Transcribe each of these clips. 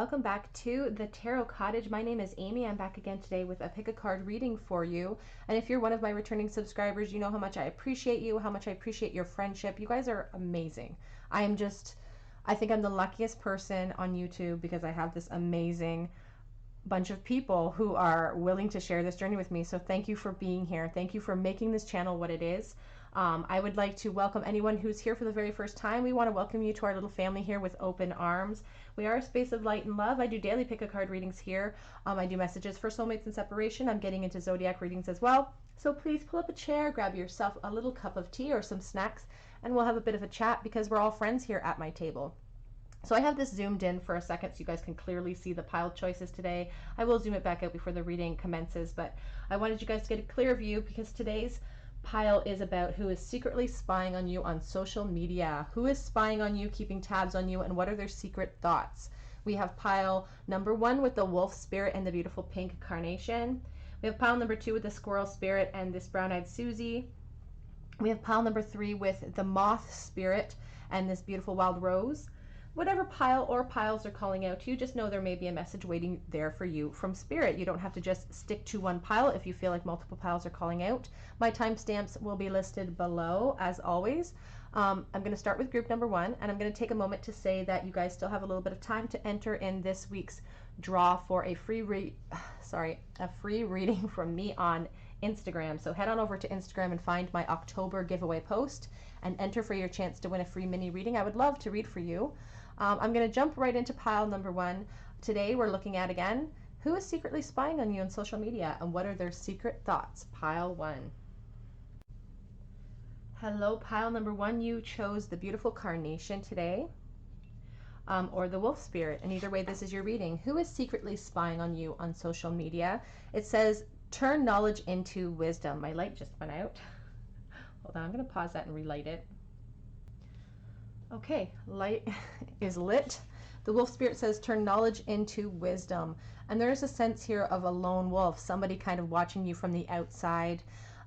welcome back to the Tarot Cottage. My name is Amy. I'm back again today with a pick a card reading for you. And if you're one of my returning subscribers, you know how much I appreciate you, how much I appreciate your friendship. You guys are amazing. I think I'm the luckiest person on YouTube because I have this amazing bunch of people who are willing to share this journey with me. So thank you for being here. Thank you for making this channel what it is. I would like to welcome anyone who's here for the very first time. We want to welcome you to our little family here with open arms. We are a space of light and love. I do daily pick a card readings here. I do messages for soulmates and separation. I'm getting into zodiac readings as well. So please pull up a chair, grab yourself a little cup of tea or some snacks, and we'll have a bit of a chat because we're all friends here at my table. So I have this zoomed in for a second so you guys can clearly see the pile choices today. I will zoom it back out before the reading commences, but I wanted you guys to get a clear view because today's pile is about who is secretly spying on you on social media. Who is spying on you, keeping tabs on you, and what are their secret thoughts? We have pile number 1 with the wolf spirit and the beautiful pink carnation. We have pile number 2 with the squirrel spirit and this brown-eyed Susie. We have pile number 3 with the moth spirit and this beautiful wild rose. Whatever pile or piles are calling out to you, just know there may be a message waiting there for you from spirit. You don't have to just stick to one pile if you feel like multiple piles are calling out. My timestamps will be listed below as always. I'm going to start with group number 1, and I'm going to take a moment to say that you guys still have a little bit of time to enter in this week's draw for a free reading from me on Instagram. So head on over to Instagram and find my October giveaway post and enter for your chance to win a free mini reading. I would love to read for you. I'm going to jump right into pile number 1. Today we're looking at, again, who is secretly spying on you on social media and what are their secret thoughts? Pile 1. Hello, pile number 1. You chose the beautiful carnation today, or the wolf spirit, and either way this is your reading. Who is secretly spying on you on social media? It says turn knowledge into wisdom. My light just went out. Hold on, I'm going to pause that and relight it. Okay, light is lit. The wolf spirit says turn knowledge into wisdom. And there's a sense here of a lone wolf, somebody kind of watching you from the outside.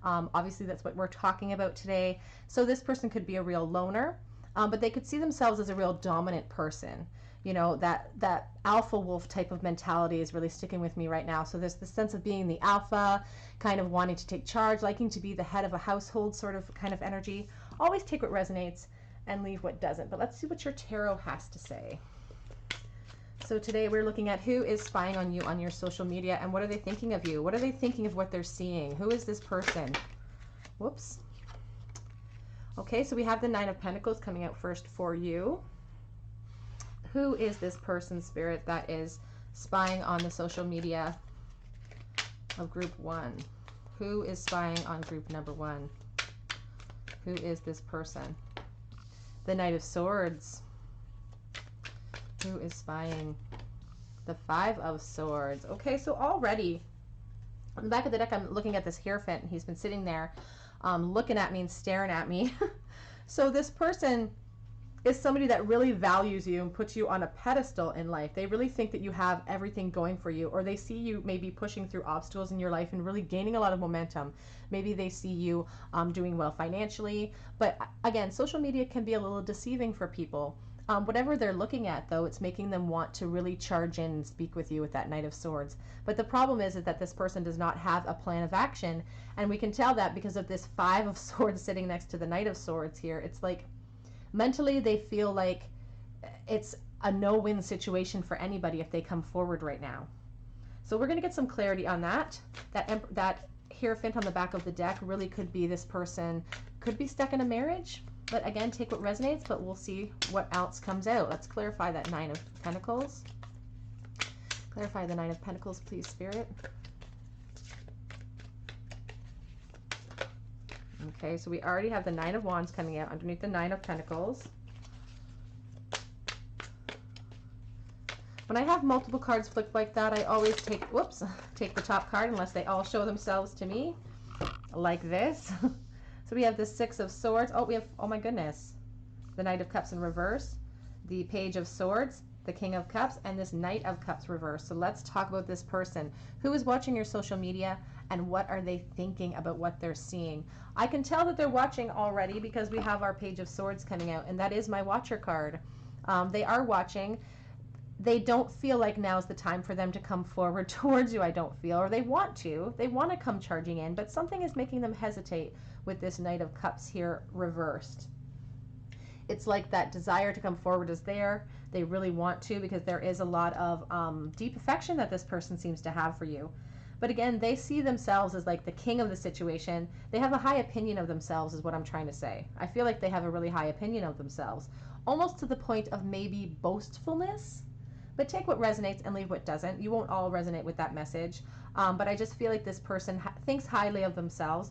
Obviously that's what we're talking about today. So this person could be a real loner, but they could see themselves as a real dominant person. You know, that alpha wolf type of mentality is really sticking with me right now. So there's the sense of being the alpha, kind of wanting to take charge, liking to be the head of a household sort of kind of energy. Always take what resonates and leave what doesn't. But let's see what your tarot has to say. So today we're looking at who is spying on you on your social media and what are they thinking of you? What are they thinking of what they're seeing? Who is this person? Whoops. Okay, so we have the 9 of Pentacles coming out first for you. Who is this person, spirit, that is spying on the social media of group 1? Who is spying on group number 1? Who is this person? The Knight of Swords. Who is spying? The 5 of Swords. Okay, so already on the back of the deck, I'm looking at this Hierophant, and he's been sitting there looking at me and staring at me. So this person is somebody that really values you and puts you on a pedestal in life. They really think that you have everything going for you, or they see you maybe pushing through obstacles in your life and really gaining a lot of momentum. Maybe they see you doing well financially. But again, social media can be a little deceiving for people. Whatever they're looking at, though, it's making them want to really charge in and speak with you with that Knight of Swords. But the problem is that this person does not have a plan of action, and we can tell that because of this 5 of Swords sitting next to the Knight of Swords here. It's like mentally they feel like it's a no-win situation for anybody if they come forward right now. So we're going to get some clarity on that. That Hierophant on the back of the deck really could be this person could be stuck in a marriage. But again, take what resonates, but we'll see what else comes out. Let's clarify that 9 of Pentacles. Clarify the 9 of Pentacles, please, Spirit. Okay, so we already have the 9 of Wands coming out underneath the 9 of Pentacles. When I have multiple cards flipped like that, I always take the top card unless they all show themselves to me like this. So we have the 6 of Swords. Oh, we have, oh my goodness, the Knight of Cups in reverse, the Page of Swords, the King of Cups, and this Knight of Cups reverse. So let's talk about this person. Who is watching your social media and what are they thinking about what they're seeing? I can tell that they're watching already because we have our Page of Swords coming out, and that is my watcher card. They are watching. they don't feel like now's the time for them to come forward towards you, I don't feel, or they want to come charging in, but something is making them hesitate with this Knight of Cups here reversed. It's like that desire to come forward is there. They really want to, because there is a lot of deep affection that this person seems to have for you. But again, they see themselves as like the king of the situation. They have a high opinion of themselves is what I'm trying to say. I feel like they have a really high opinion of themselves, almost to the point of maybe boastfulness. But take what resonates and leave what doesn't. You won't all resonate with that message. But I just feel like this person thinks highly of themselves.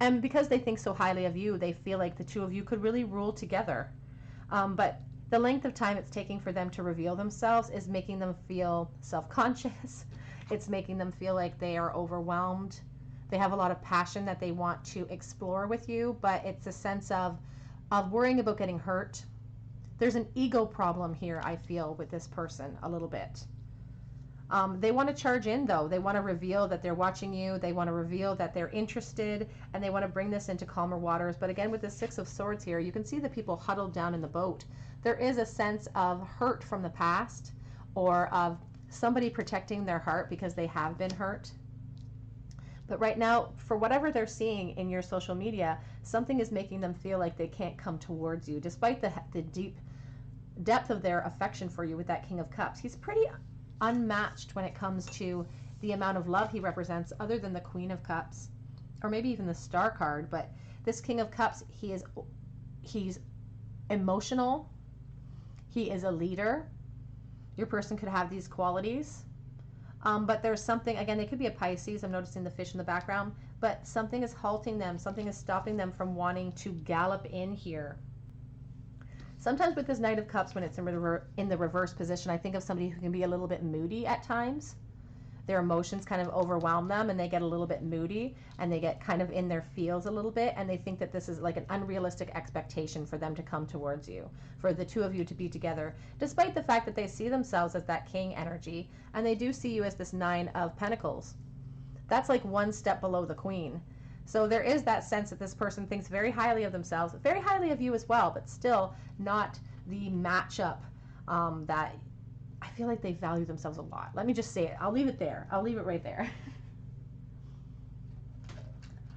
And because they think so highly of you, they feel like the two of you could really rule together. But the length of time it's taking for them to reveal themselves is making them feel self-conscious. It's making them feel like they are overwhelmed. They have a lot of passion that they want to explore with you, but it's a sense of worrying about getting hurt. There's an ego problem here, I feel, with this person a little bit. They want to charge in, though. They want to reveal that they're watching you. They want to reveal that they're interested, and they want to bring this into calmer waters. But again, with the Six of Swords here, you can see the people huddled down in the boat. There is a sense of hurt from the past, or of somebody protecting their heart because they have been hurt. But right now, for whatever they're seeing in your social media, something is making them feel like they can't come towards you, despite the deep depth of their affection for you with that King of Cups. He's pretty unmatched when it comes to the amount of love he represents, other than the Queen of Cups, or maybe even the Star card. But this King of Cups, he's emotional. He is a leader. Your person could have these qualities. But there's something, again, they could be a Pisces. I'm noticing the fish in the background. But something is halting them. Something is stopping them from wanting to gallop in here. Sometimes with this Knight of Cups, when it's in the reverse position, I think of somebody who can be a little bit moody at times. Their emotions kind of overwhelm them, and they get a little bit moody, and they get kind of in their feels a little bit, and they think that this is like an unrealistic expectation for them to come towards you, for the two of you to be together, despite the fact that they see themselves as that king energy, and they do see you as this Nine of Pentacles. That's like one step below the Queen. So there is that sense that this person thinks very highly of themselves, very highly of you as well, but still not the matchup that I feel like they value themselves a lot. Let me just say it. I'll leave it there. I'll leave it right there.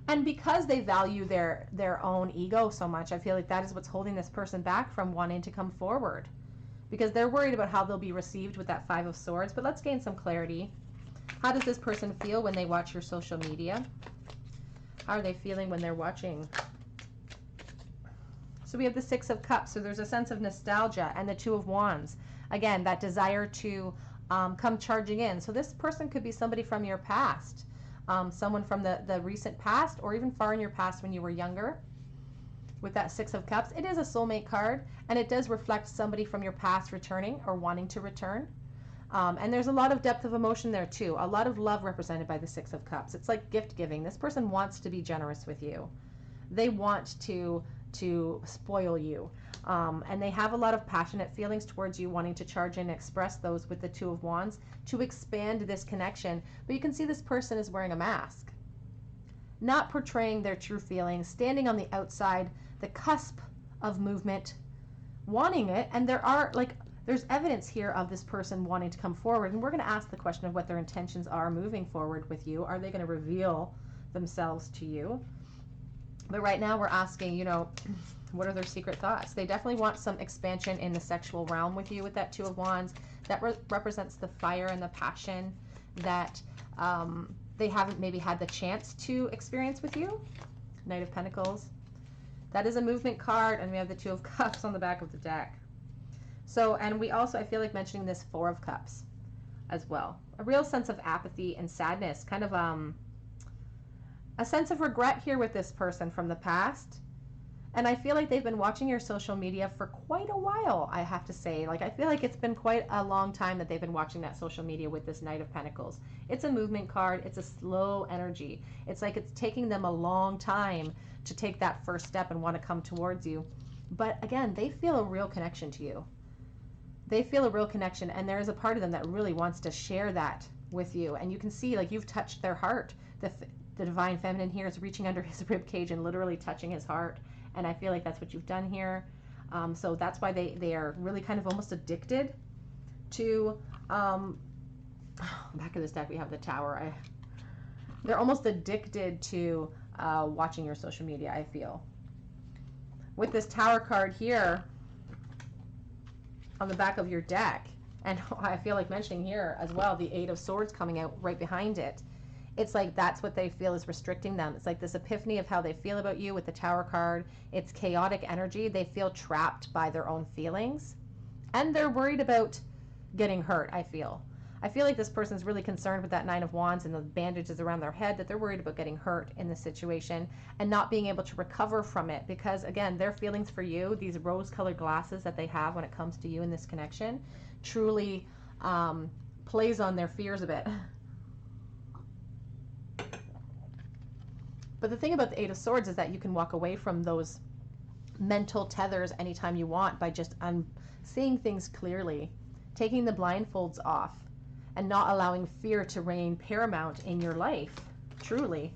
And because they value their own ego so much, I feel like that is what's holding this person back from wanting to come forward, because they're worried about how they'll be received with that Five of Swords. But let's gain some clarity. How does this person feel when they watch your social media? How are they feeling when they're watching? So we have the Six of Cups. So there's a sense of nostalgia, and the Two of Wands. Again, that desire to come charging in. So this person could be somebody from your past, someone from the recent past, or even far in your past when you were younger. With that Six of Cups, it is a soulmate card, and it does reflect somebody from your past returning or wanting to return. And there's a lot of depth of emotion there too. A lot of love represented by the Six of Cups. It's like gift giving. This person wants to be generous with you. They want to spoil you. And they have a lot of passionate feelings towards you, wanting to charge in and express those with the Two of Wands to expand this connection. But you can see this person is wearing a mask, not portraying their true feelings, standing on the outside, the cusp of movement, wanting it. And there's evidence here of this person wanting to come forward. And we're going to ask the question of what their intentions are moving forward with you. Are they going to reveal themselves to you? But right now we're asking, what are their secret thoughts? They definitely want some expansion in the sexual realm with you with that Two of Wands. That represents the fire and the passion that they haven't maybe had the chance to experience with you. Knight of Pentacles. That is a movement card, and we have the Two of Cups on the back of the deck. So, and we also, I feel like mentioning this Four of Cups as well. A real sense of apathy and sadness, kind of a sense of regret here with this person from the past. And I feel like they've been watching your social media for quite a while, I have to say. Like, I feel like it's been quite a long time that they've been watching that social media with this Knight of Pentacles. It's a movement card. It's a slow energy. It's like it's taking them a long time to take that first step and want to come towards you. But again, they feel a real connection to you. They feel a real connection, and there is a part of them that really wants to share that with you. And you can see, like, you've touched their heart. The Divine Feminine here is reaching under his rib cage and literally touching his heart. And I feel like that's what you've done here. So that's why they are really kind of almost addicted to, back of this deck we have the Tower. They're almost addicted to watching your social media, I feel. With this Tower card here on the back of your deck, and I feel like mentioning here as well, the Eight of Swords coming out right behind it. It's like that's what they feel is restricting them. It's like this epiphany of how they feel about you with the Tower card. It's chaotic energy. They feel trapped by their own feelings. And they're worried about getting hurt, I feel. I feel like this person's really concerned with that Nine of Wands and the bandages around their head, that they're worried about getting hurt in this situation and not being able to recover from it. Because, again, their feelings for you, these rose-colored glasses that they have when it comes to you in this connection, truly plays on their fears a bit. But the thing about the Eight of Swords is that you can walk away from those mental tethers anytime you want by just seeing things clearly, taking the blindfolds off, and not allowing fear to reign paramount in your life, truly.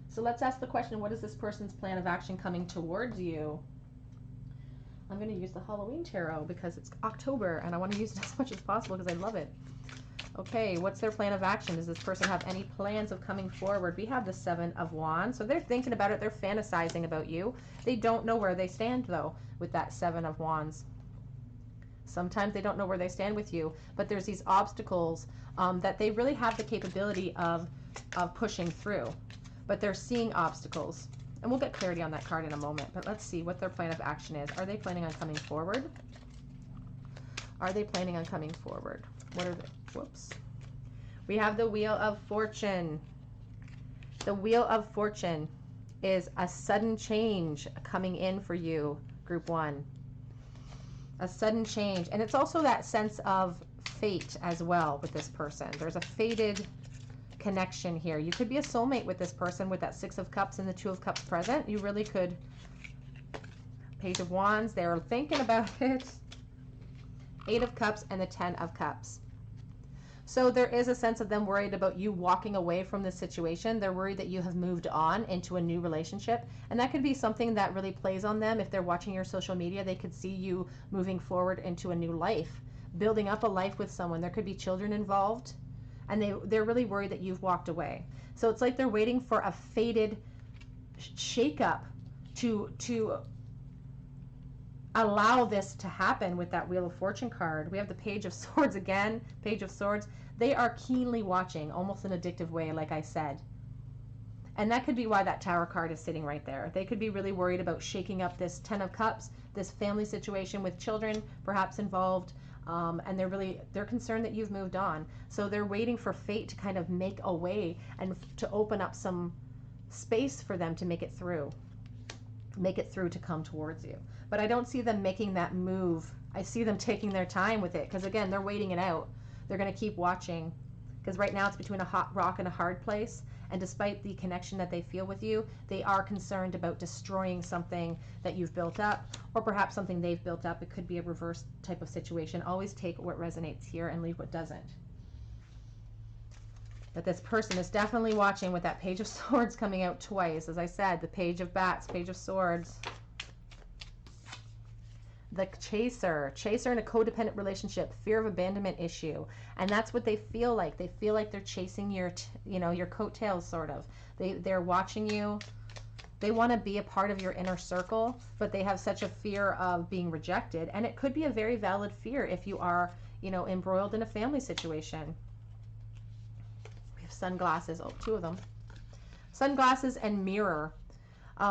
So let's ask the question, what is this person's plan of action coming towards you? I'm going to use the Halloween Tarot because it's October and I want to use it as much as possible because I love it. Okay, what's their plan of action? Does this person have any plans of coming forward? We have the Seven of Wands, so they're thinking about it. They're fantasizing about you. They don't know where they stand, though, with that Seven of Wands. Sometimes they don't know where they stand with you, but there's these obstacles that they really have the capability of pushing through, but they're seeing obstacles. And we'll get clarity on that card in a moment, but let's see what their plan of action is. Are they planning on coming forward? Are they planning on coming forward? What are they? Whoops. We have the Wheel of Fortune. The Wheel of Fortune is a sudden change coming in for you, Group 1. A sudden change. And it's also that sense of fate as well with this person. There's a fated connection here. You could be a soulmate with this person with that Six of Cups and the Two of Cups present. You really could. Page of Wands. They're thinking about it. Eight of Cups and the Ten of Cups. So there is a sense of them worried about you walking away from this situation. They're worried that you have moved on into a new relationship. And that could be something that really plays on them. If they're watching your social media, they could see you moving forward into a new life, building up a life with someone. There could be children involved. And they're really worried that you've walked away. So it's like they're waiting for a fated shakeup to allow this to happen with that Wheel of Fortune card. We have the Page of Swords again, Page of Swords. They are keenly watching, almost an addictive way, like I said. And that could be why that Tower card is sitting right there. They could be really worried about shaking up this Ten of Cups, this family situation with children perhaps involved, and they're concerned that you've moved on. So they're waiting for fate to kind of make a way and to open up some space for them to make it through to come towards you. But I don't see them making that move. I see them taking their time with it because, again, they're waiting it out. They're going to keep watching because right now it's between a hot rock and a hard place. And despite the connection that they feel with you, they are concerned about destroying something that you've built up, or perhaps something they've built up. It could be a reverse type of situation. Always take what resonates here and leave what doesn't. But this person is definitely watching with that Page of Swords coming out twice. As I said, the Page of Bats, Page of Swords. The Chaser in a codependent relationship, fear of abandonment issue. And that's what they feel like. They feel like they're chasing your coattails, sort of. They're watching you. They want to be a part of your inner circle, but they have such a fear of being rejected. And it could be a very valid fear if you are, embroiled in a family situation. We have sunglasses. Oh, two of them. Sunglasses and mirror.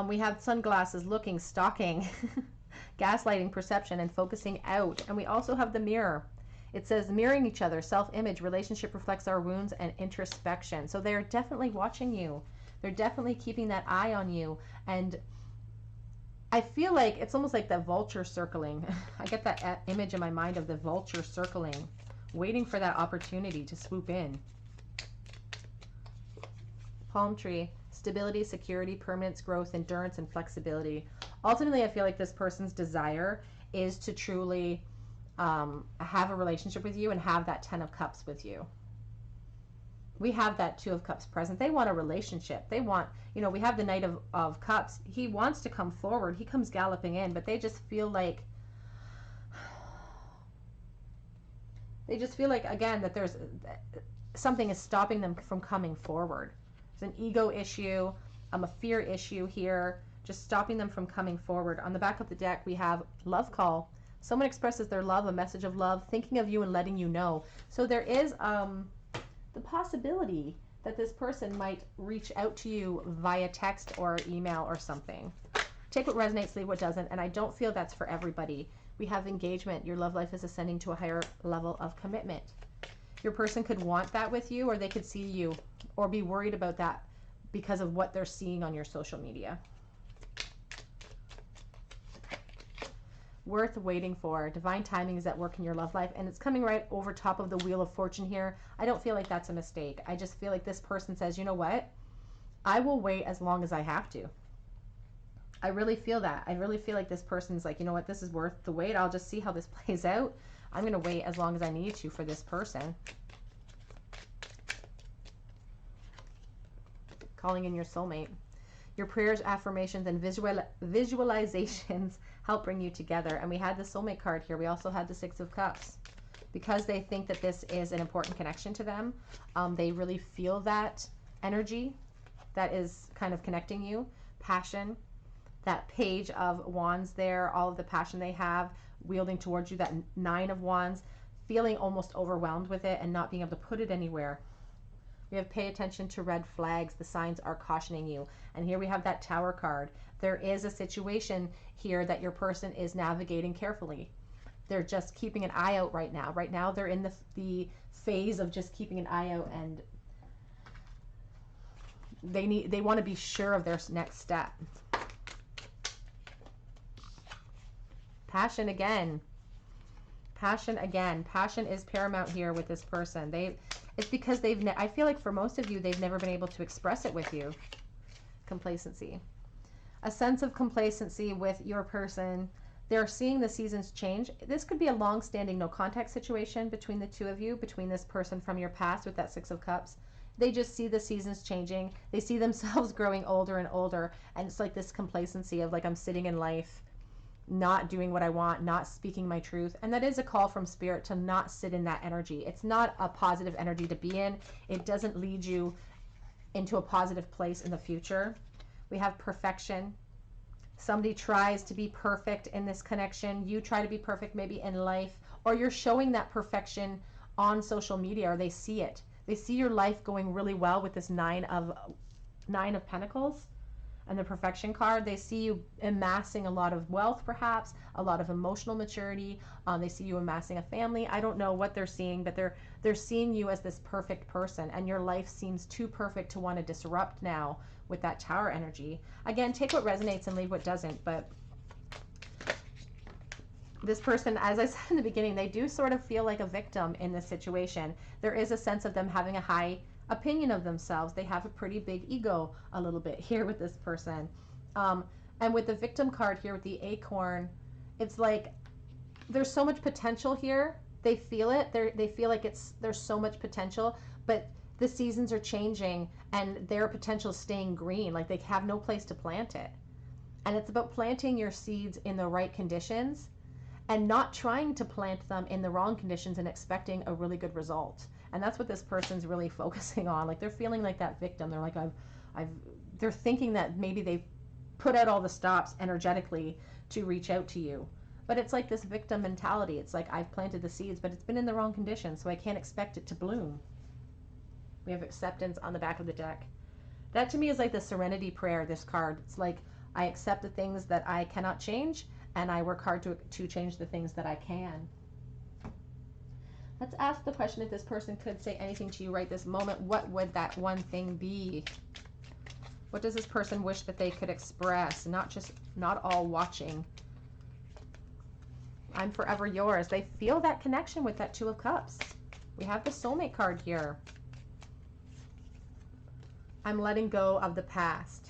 We have sunglasses, looking, stalking. Gaslighting, perception, and focusing out. And we also have the mirror. It says mirroring each other, self-image, relationship reflects our wounds, and introspection. So they're definitely watching you. They're definitely keeping that eye on you. And I feel like it's almost like the vulture circling. I get that image in my mind of the vulture circling, waiting for that opportunity to swoop in. Palm tree. Stability, security, permanence, growth, endurance, and flexibility. Ultimately, I feel like this person's desire is to truly have a relationship with you and have that Ten of Cups with you. We have that Two of Cups present. They want a relationship. They want, we have the Knight of Cups. He wants to come forward. He comes galloping in, but they just feel like They just feel like, again, that there's something is stopping them from coming forward. It's an ego issue, a fear issue here, just stopping them from coming forward. On the back of the deck, we have love call. Someone expresses their love, a message of love, thinking of you and letting you know. So there is the possibility that this person might reach out to you via text or email or something. Take what resonates, leave what doesn't, and I don't feel that's for everybody. We have engagement. Your love life is ascending to a higher level of commitment. Your person could want that with you, or they could see you or be worried about that because of what they're seeing on your social media. Worth waiting for. Divine timing is at work in your love life, and it's coming right over top of the Wheel of Fortune here. I don't feel like that's a mistake. I just feel like this person says, you know what? I will wait as long as I have to. I really feel that. I really feel like this person's like, you know what? This is worth the wait. I'll just see how this plays out. I'm going to wait as long as I need to for this person. Calling in your soulmate. Your prayers, affirmations, and visualizations help bring you together. And we had the soulmate card here. We also had the Six of Cups. Because they think that this is an important connection to them, they really feel that energy that is kind of connecting you. Passion, that Page of Wands there, all of the passion they have wielding towards you, that Nine of Wands, feeling almost overwhelmed with it and not being able to put it anywhere. We have pay attention to red flags. The signs are cautioning you. And here we have that Tower card. There is a situation here that your person is navigating carefully. They're just keeping an eye out right now. Right now they're in the phase of just keeping an eye out, and they want to be sure of their next step. Passion again. Passion again. Passion is paramount here with this person. It's because I feel like for most of you, they've never been able to express it with you. Complacency. A sense of complacency with your person. They're seeing the seasons change. This could be a long-standing no contact situation between the two of you, between this person from your past with that Six of Cups. They just see the seasons changing. They see themselves growing older and older. And it's like this complacency of like, I'm sitting in life, not doing what I want, not speaking my truth. And that is a call from Spirit to not sit in that energy. It's not a positive energy to be in. It doesn't lead you into a positive place in the future. We have perfection. Somebody tries to be perfect in this connection. You try to be perfect maybe in life, or you're showing that perfection on social media, or they see it. They see your life going really well with this Nine of Pentacles. And the perfection card, they see you amassing a lot of wealth, perhaps, a lot of emotional maturity. They see you amassing a family. I don't know what they're seeing, but they're seeing you as this perfect person, and your life seems too perfect to want to disrupt now with that Tower energy. Again, take what resonates and leave what doesn't, but this person, as I said in the beginning, they do sort of feel like a victim in this situation. There is a sense of them having a high opinion of themselves. They have a pretty big ego a little bit here with this person. And with the victim card here with the acorn, it's like there's so much potential here. They feel it. They feel like there's so much potential, but the seasons are changing and their potential is staying green. Like they have no place to plant it. And it's about planting your seeds in the right conditions and not trying to plant them in the wrong conditions and expecting a really good result. And that's what this person's really focusing on. Like they're feeling like that victim. They're like, they're thinking that maybe they've put out all the stops energetically to reach out to you. But it's like this victim mentality. It's like, I've planted the seeds, but it's been in the wrong conditions, so I can't expect it to bloom. We have acceptance on the back of the deck. That to me is like the serenity prayer, this card. It's like, I accept the things that I cannot change, and I work hard to change the things that I can. Let's ask the question, if this person could say anything to you right this moment, what would that one thing be? What does this person wish that they could express? Not all watching. I'm forever yours. They feel that connection with that Two of Cups. We have the soulmate card here. I'm letting go of the past.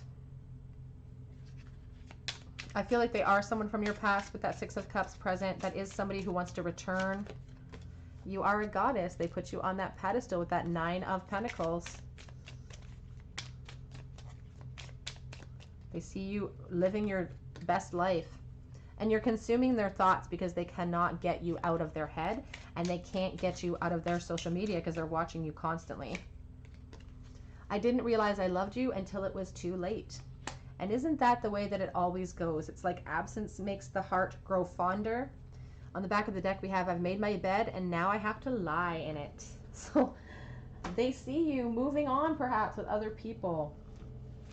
I feel like they are someone from your past with that Six of Cups present. That is somebody who wants to return. You are a goddess. They put you on that pedestal with that Nine of Pentacles. They see you living your best life. And you're consuming their thoughts because they cannot get you out of their head, and they can't get you out of their social media because they're watching you constantly. I didn't realize I loved you until it was too late. And isn't that the way that it always goes? It's like absence makes the heart grow fonder. On the back of the deck we have, I've made my bed and now I have to lie in it. So they see you moving on perhaps with other people.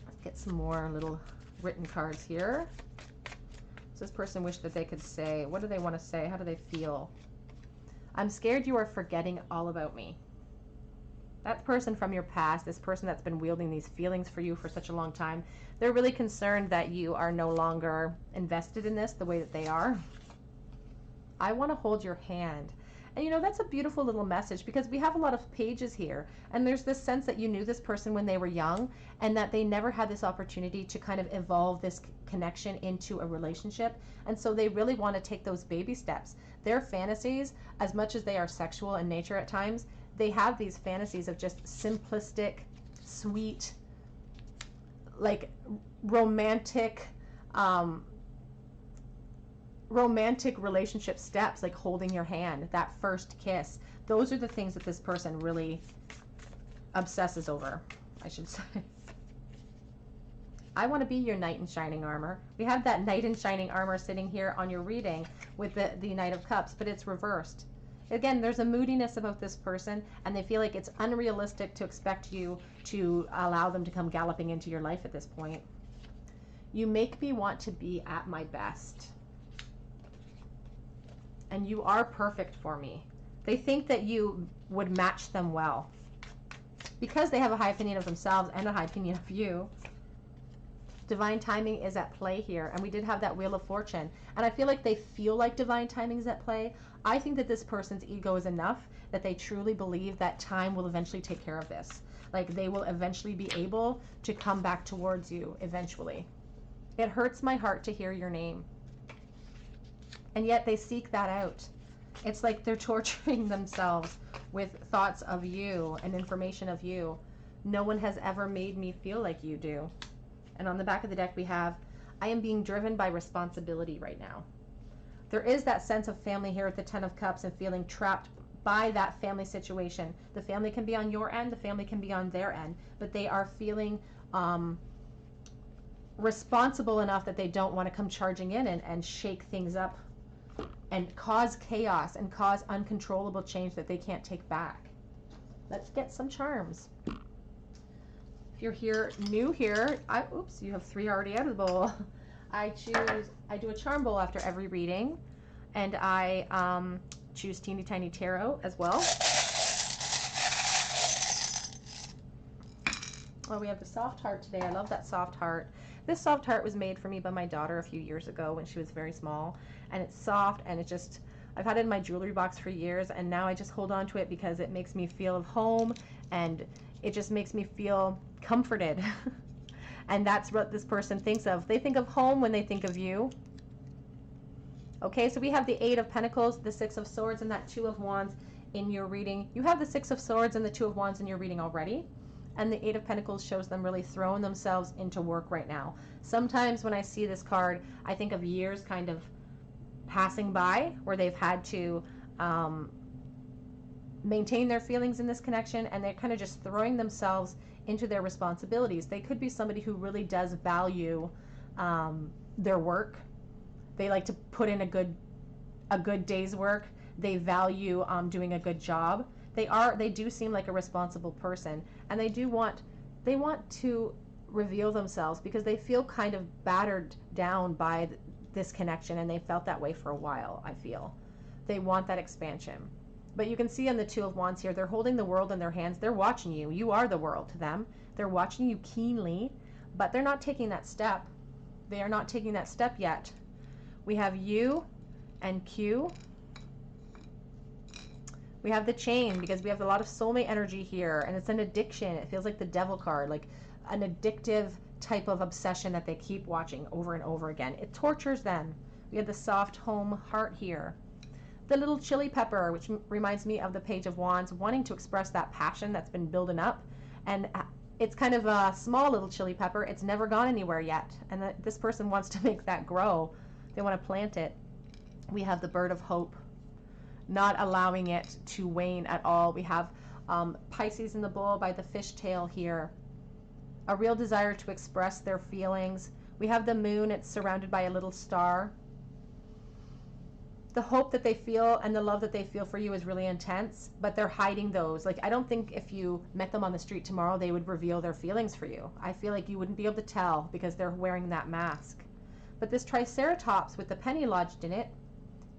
Let's get some more little written cards here. Does this person wish that they could say? What do they want to say? How do they feel? I'm scared you are forgetting all about me. That person from your past, this person that's been wielding these feelings for you for such a long time, they're really concerned that you are no longer invested in this the way that they are. I want to hold your hand. And you know, that's a beautiful little message, because we have a lot of pages here, and there's this sense that you knew this person when they were young and that they never had this opportunity to kind of evolve this connection into a relationship, and so they really want to take those baby steps. Their fantasies, as much as they are sexual in nature at times, they have these fantasies of just simplistic, sweet, like romantic relationship steps, like holding your hand, that first kiss. Those are the things that this person really obsesses over, I should say. I want to be your knight in shining armor. We have that knight in shining armor sitting here on your reading with the Knight of Cups, but it's reversed. Again, there's a moodiness about this person, and they feel like it's unrealistic to expect you to allow them to come galloping into your life at this point. You make me want to be at my best. And you are perfect for me. They think that you would match them well, because they have a high opinion of themselves and a high opinion of you. Divine timing is at play here, and we did have that Wheel of Fortune, and I feel like they feel like divine timing is at play. I think that this person's ego is enough that they truly believe that time will eventually take care of this. Like, they will eventually be able to come back towards you eventually. It hurts my heart to hear your name. And yet they seek that out. It's like they're torturing themselves with thoughts of you and information of you. No one has ever made me feel like you do. And on the back of the deck we have, I am being driven by responsibility right now. There is that sense of family here with the Ten of Cups and feeling trapped by that family situation. The family can be on your end, the family can be on their end, but they are feeling responsible enough that they don't want to come charging in and shake things up and cause chaos and cause uncontrollable change that they can't take back. Let's get some charms. If you're here, new here, oops, you have 3 already out of the bowl. I do a charm bowl after every reading, and I choose Teeny Tiny Tarot as well. Oh, we have the soft heart today. I love that soft heart. This soft heart was made for me by my daughter a few years ago when she was very small, and it's soft, and I've had it in my jewelry box for years, and now I just hold on to it because it makes me feel of home, and it just makes me feel comforted. And that's what this person thinks of. They think of home when they think of you. Okay, so we have the 8 of Pentacles, the 6 of Swords, and that 2 of Wands in your reading. You have the 6 of Swords and the 2 of Wands in your reading already. And the 8 of Pentacles shows them really throwing themselves into work right now. Sometimes when I see this card, I think of years kind of passing by where they've had to maintain their feelings in this connection, and they're kind of just throwing themselves into their responsibilities. They could be somebody who really does value their work. They like to put in a good day's work. They value doing a good job. They do seem like a responsible person, and they want to reveal themselves because they feel kind of battered down by this connection, and they felt that way for a while. I feel they want that expansion. But you can see on the 2 of Wands here, they're holding the world in their hands. They're watching you. You are the world to them. They're watching you keenly, but they're not taking that step. They are not taking that step yet. We have U and Q. We have the Chain because we have a lot of soulmate energy here, and it's an addiction. It feels like the Devil card, like an addictive type of obsession that they keep watching over and over again. It tortures them. We have the soft home heart here. The little chili pepper, which reminds me of the Page of Wands, wanting to express that passion that's been building up. And it's kind of a small little chili pepper. It's never gone anywhere yet. And this person wants to make that grow They want to plant it. We have the bird of hope, not allowing it to wane at all. We have Pisces in the bull by the fishtail here. A real desire to express their feelings. We have the moon. It's surrounded by a little star. The hope that they feel and the love that they feel for you is really intense, but they're hiding those. Like, I don't think if you met them on the street tomorrow, they would reveal their feelings for you. I feel like you wouldn't be able to tell because they're wearing that mask. But this Triceratops with the penny lodged in it,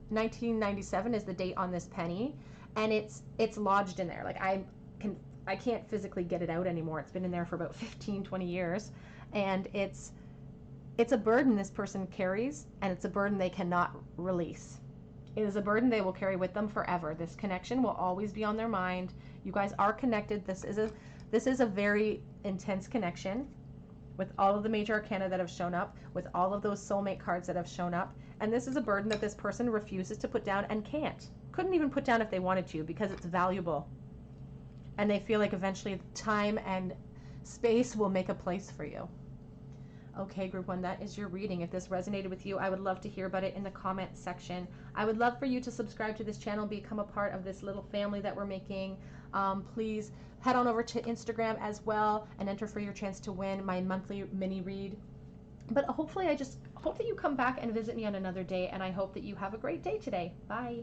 1997 is the date on this penny, and it's lodged in there. Like, I can't physically get it out anymore. It's been in there for about 15, 20 years, and it's a burden this person carries, and it's a burden they cannot release. It is a burden they will carry with them forever. This connection will always be on their mind. You guys are connected. This is a very intense connection with all of the major arcana that have shown up, with all of those soulmate cards that have shown up. And this is a burden that this person refuses to put down and can't. Couldn't even put down if they wanted to, because it's valuable. And they feel like eventually time and space will make a place for you. Okay, group one, that is your reading. If this resonated with you, I would love to hear about it in the comment section. I would love for you to subscribe to this channel, become a part of this little family that we're making. Please head on over to Instagram as well and enter for your chance to win my monthly mini read. But hopefully, I just hope that you come back and visit me on another day, and I hope that you have a great day today. Bye.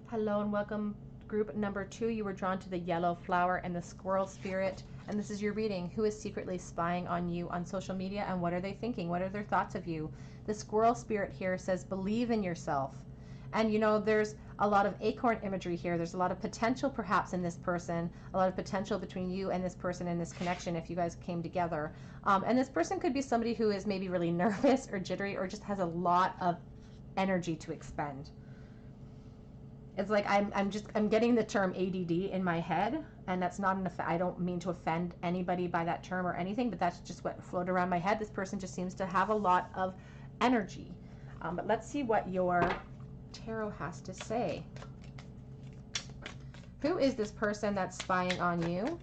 Hello and welcome, group number 2. You were drawn to the yellow flower and the squirrel spirit. And this is your reading. Who is secretly spying on you on social media, and what are they thinking? What are their thoughts of you? The squirrel spirit here says believe in yourself. And you know, there's a lot of acorn imagery here. There's a lot of potential perhaps in this person, a lot of potential between you and this person in this connection if you guys came together. And this person could be somebody who is maybe really nervous or jittery or just has a lot of energy to expend. It's like I'm getting the term ADD in my head, and that's not I don't mean to offend anybody by that term or anything, but that's just what floated around my head. This person just seems to have a lot of energy. But let's see what your tarot has to say. Who is this person that's spying on you?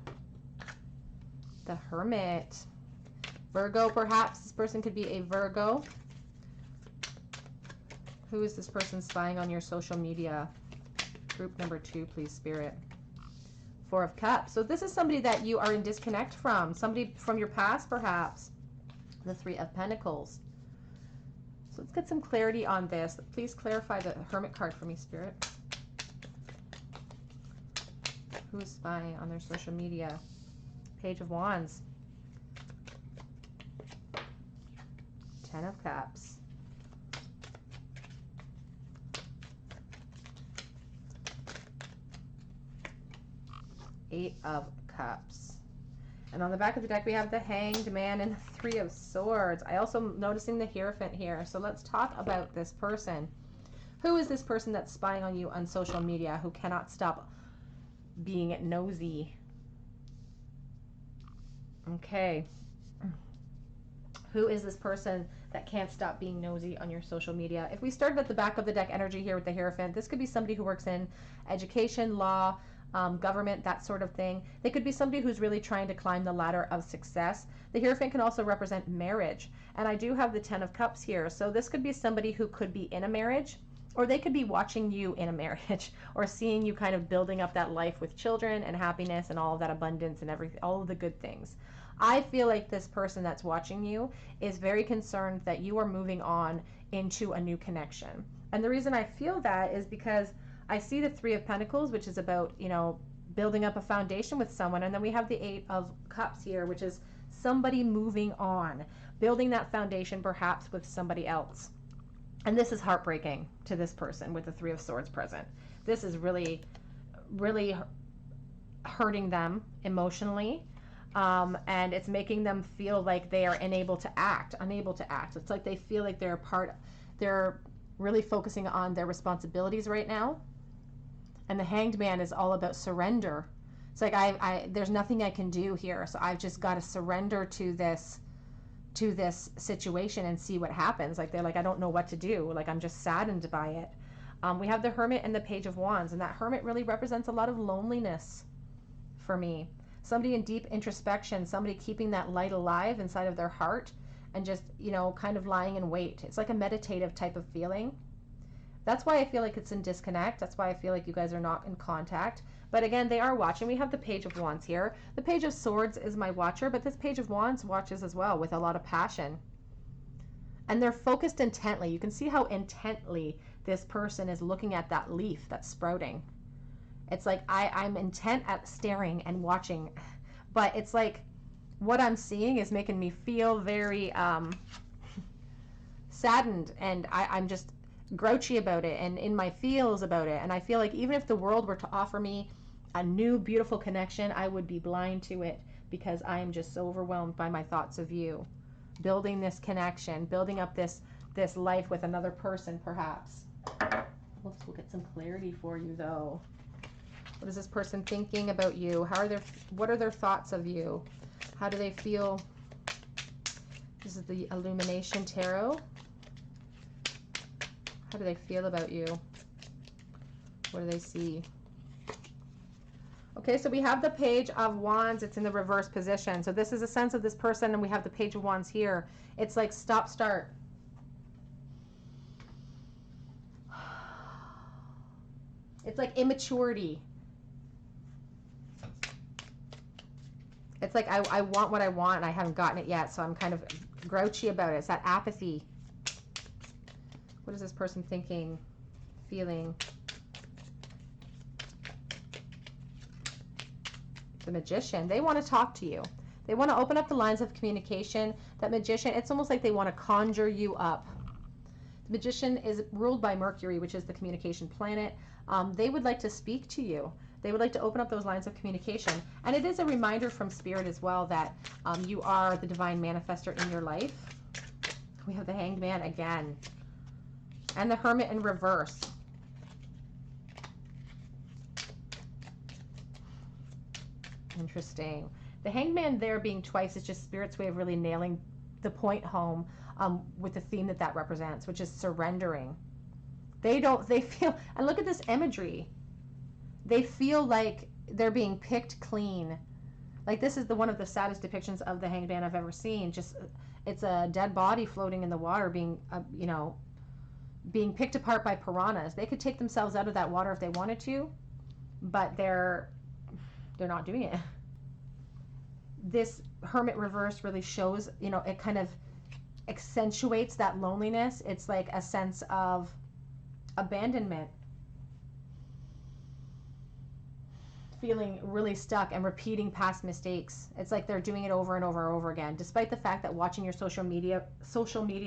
The Hermit. Virgo, perhaps. This person could be a Virgo. Who is this person spying on your social media? Group number 2, please, Spirit. 4 of Cups. So this is somebody that you are in disconnect from. Somebody from your past, perhaps. The 3 of Pentacles. So let's get some clarity on this. Please clarify the Hermit card for me, Spirit. Who is spying on their social media? Page of Wands. 10 of Cups. 8 of Cups. And on the back of the deck, we have the Hanged Man and the 3 of Swords. I also am noticing the Hierophant here. So let's talk about this person. Who is this person that's spying on you on social media, who cannot stop being nosy? Okay. Who is this person that can't stop being nosy on your social media? If we started at the back of the deck energy here with the Hierophant, this could be somebody who works in education, law, government, that sort of thing. They could be somebody who's really trying to climb the ladder of success. The Hierophant can also represent marriage. And I do have the 10 of Cups here. So this could be somebody who could be in a marriage, or they could be watching you in a marriage, or seeing you kind of building up that life with children and happiness and all of that abundance and everything, all of the good things. I feel like this person that's watching you is very concerned that you are moving on into a new connection. And the reason I feel that is because I see the 3 of Pentacles, which is about, you know, building up a foundation with someone. And then we have the 8 of Cups here, which is somebody moving on, building that foundation perhaps with somebody else. And this is heartbreaking to this person with the 3 of Swords present. This is really, really hurting them emotionally. And it's making them feel like they are unable to act. It's like they feel like they're really focusing on their responsibilities right now. And the Hanged Man is all about surrender. It's like there's nothing I can do here, so I've just got to surrender to this situation and see what happens. Like they're like, I don't know what to do. Like I'm just saddened by it. We have the Hermit and the Page of Wands, and that Hermit really represents a lot of loneliness for me. Somebody in deep introspection, somebody keeping that light alive inside of their heart and just, you know, kind of lying in wait. It's like a meditative type of feeling. That's why I feel like it's in disconnect. That's why I feel like you guys are not in contact. But again, they are watching. We have the Page of Wands here. The Page of Swords is my watcher, but this Page of Wands watches as well with a lot of passion. And they're focused intently. You can see how intently this person is looking at that leaf that's sprouting. It's like I'm intent at staring and watching, but it's like what I'm seeing is making me feel very saddened, and I'm just grouchy about it and in my feels about it. And I feel like even if the world were to offer me a new beautiful connection, I would be blind to it because I am just so overwhelmed by my thoughts of you. Building this connection, building up this life with another person, perhaps. Let's look at some clarity for you, though. What is this person thinking about you? What are their thoughts of you? How do they feel? This is the Illumination Tarot. How do they feel about you? What do they see? Okay, so we have the Page of Wands. It's in the reverse position. So this is a sense of this person, and we have the Page of Wands here. It's like stop, start. It's like immaturity. It's like I want what I want and I haven't gotten it yet, so I'm kind of grouchy about it. It's that apathy. What is this person thinking, feeling? The Magician. They want to talk to you. They want to open up the lines of communication. That Magician, it's almost like they want to conjure you up. The Magician is ruled by Mercury, which is the communication planet. They would like to speak to you. They would like to open up those lines of communication. And it is a reminder from Spirit as well that you are the divine manifester in your life. We have the Hanged Man again. And the Hermit in reverse. Interesting. The Hanged Man there being twice is just Spirit's way of really nailing the point home with the theme that represents, which is surrendering. They feel, and look at this imagery. They feel like they're being picked clean. Like this is one of the saddest depictions of the Hanged Man I've ever seen. Just, it's a dead body floating in the water being, you know, being picked apart by piranhas. They could take themselves out of that water if they wanted to, but they're not doing it. This Hermit reverse really shows, you know, it kind of accentuates that loneliness. It's like a sense of abandonment. Feeling really stuck and repeating past mistakes. It's like they're doing it over and over and over again. Despite the fact that watching your social media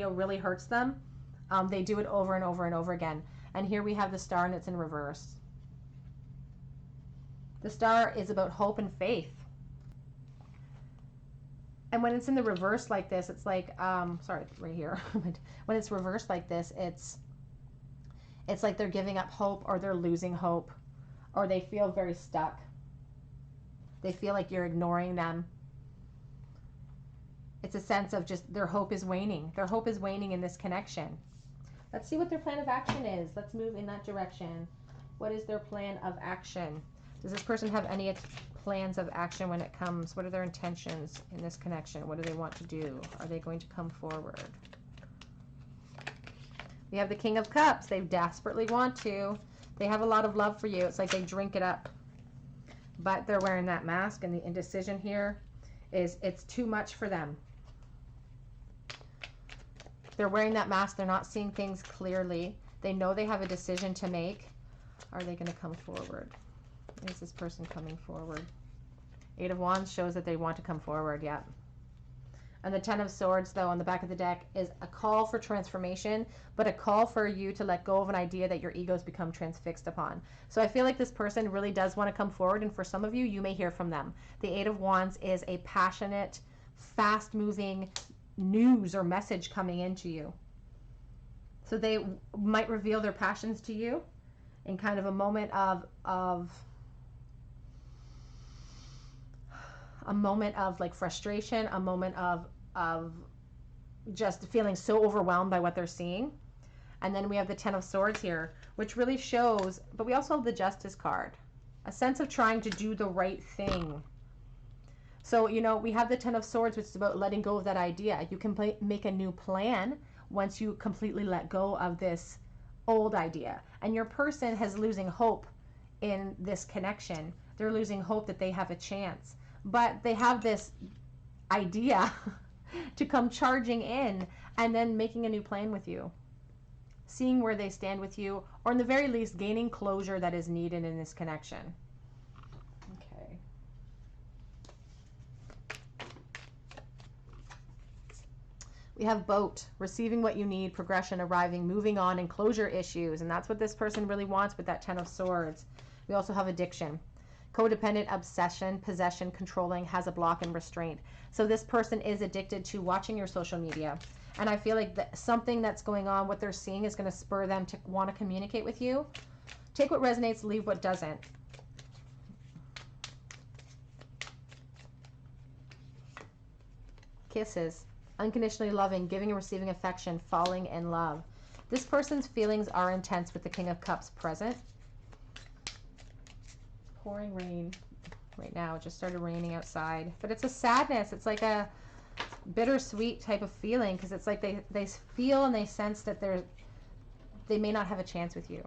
really hurts them, they do it over and over and over again. And here we have the Star, and it's in reverse. The Star is about hope and faith. And when it's in the reverse like this, it's like, sorry, right here. When it's reversed like this, it's like they're giving up hope, or they're losing hope, or they feel very stuck. They feel like you're ignoring them. It's a sense of just their hope is waning. Their hope is waning in this connection. Let's see what their plan of action is. Let's move in that direction. What is their plan of action? Does this person have any plans of action when it comes? What are their intentions in this connection? What do they want to do? Are they going to come forward? We have the King of Cups. They desperately want to. They have a lot of love for you. It's like they drink it up. But they're wearing that mask, and the indecision here is it's too much for them. They're wearing that mask. They're not seeing things clearly. They know they have a decision to make. Are they going to come forward? Is this person coming forward? Eight of Wands shows that they want to come forward, yeah. And the Ten of Swords, though, on the back of the deck is a call for transformation, but a call for you to let go of an idea that your ego's become transfixed upon. So I feel like this person really does want to come forward, and for some of you, you may hear from them. The Eight of Wands is a passionate, fast-moving news or message coming into you. So they might reveal their passions to you in kind of a moment of like frustration, a moment of just feeling so overwhelmed by what they're seeing. And then we have the Ten of Swords here, which really shows, but we also have the Justice card, a sense of trying to do the right thing. So, you know, we have the Ten of Swords, which is about letting go of that idea. You can make a new plan once you completely let go of this old idea. And your person has losing hope in this connection. They're losing hope that they have a chance. But they have this idea to come charging in and then making a new plan with you. Seeing where they stand with you, or in the very least, gaining closure that is needed in this connection. Okay. We have boat, receiving what you need, progression, arriving, moving on, and closure issues. And that's what this person really wants with that Ten of Swords. We also have addiction, codependent, obsession, possession, controlling, has a block, and restraint. So this person is addicted to watching your social media. And I feel like something that's going on, what they're seeing is going to spur them to want to communicate with you. Take what resonates, leave what doesn't. Kisses. Unconditionally loving, giving and receiving affection, falling in love. This person's feelings are intense with the King of Cups present. Pouring rain right now. It just started raining outside. But it's a sadness. It's like a bittersweet type of feeling, because it's like they feel and they sense that they may not have a chance with you.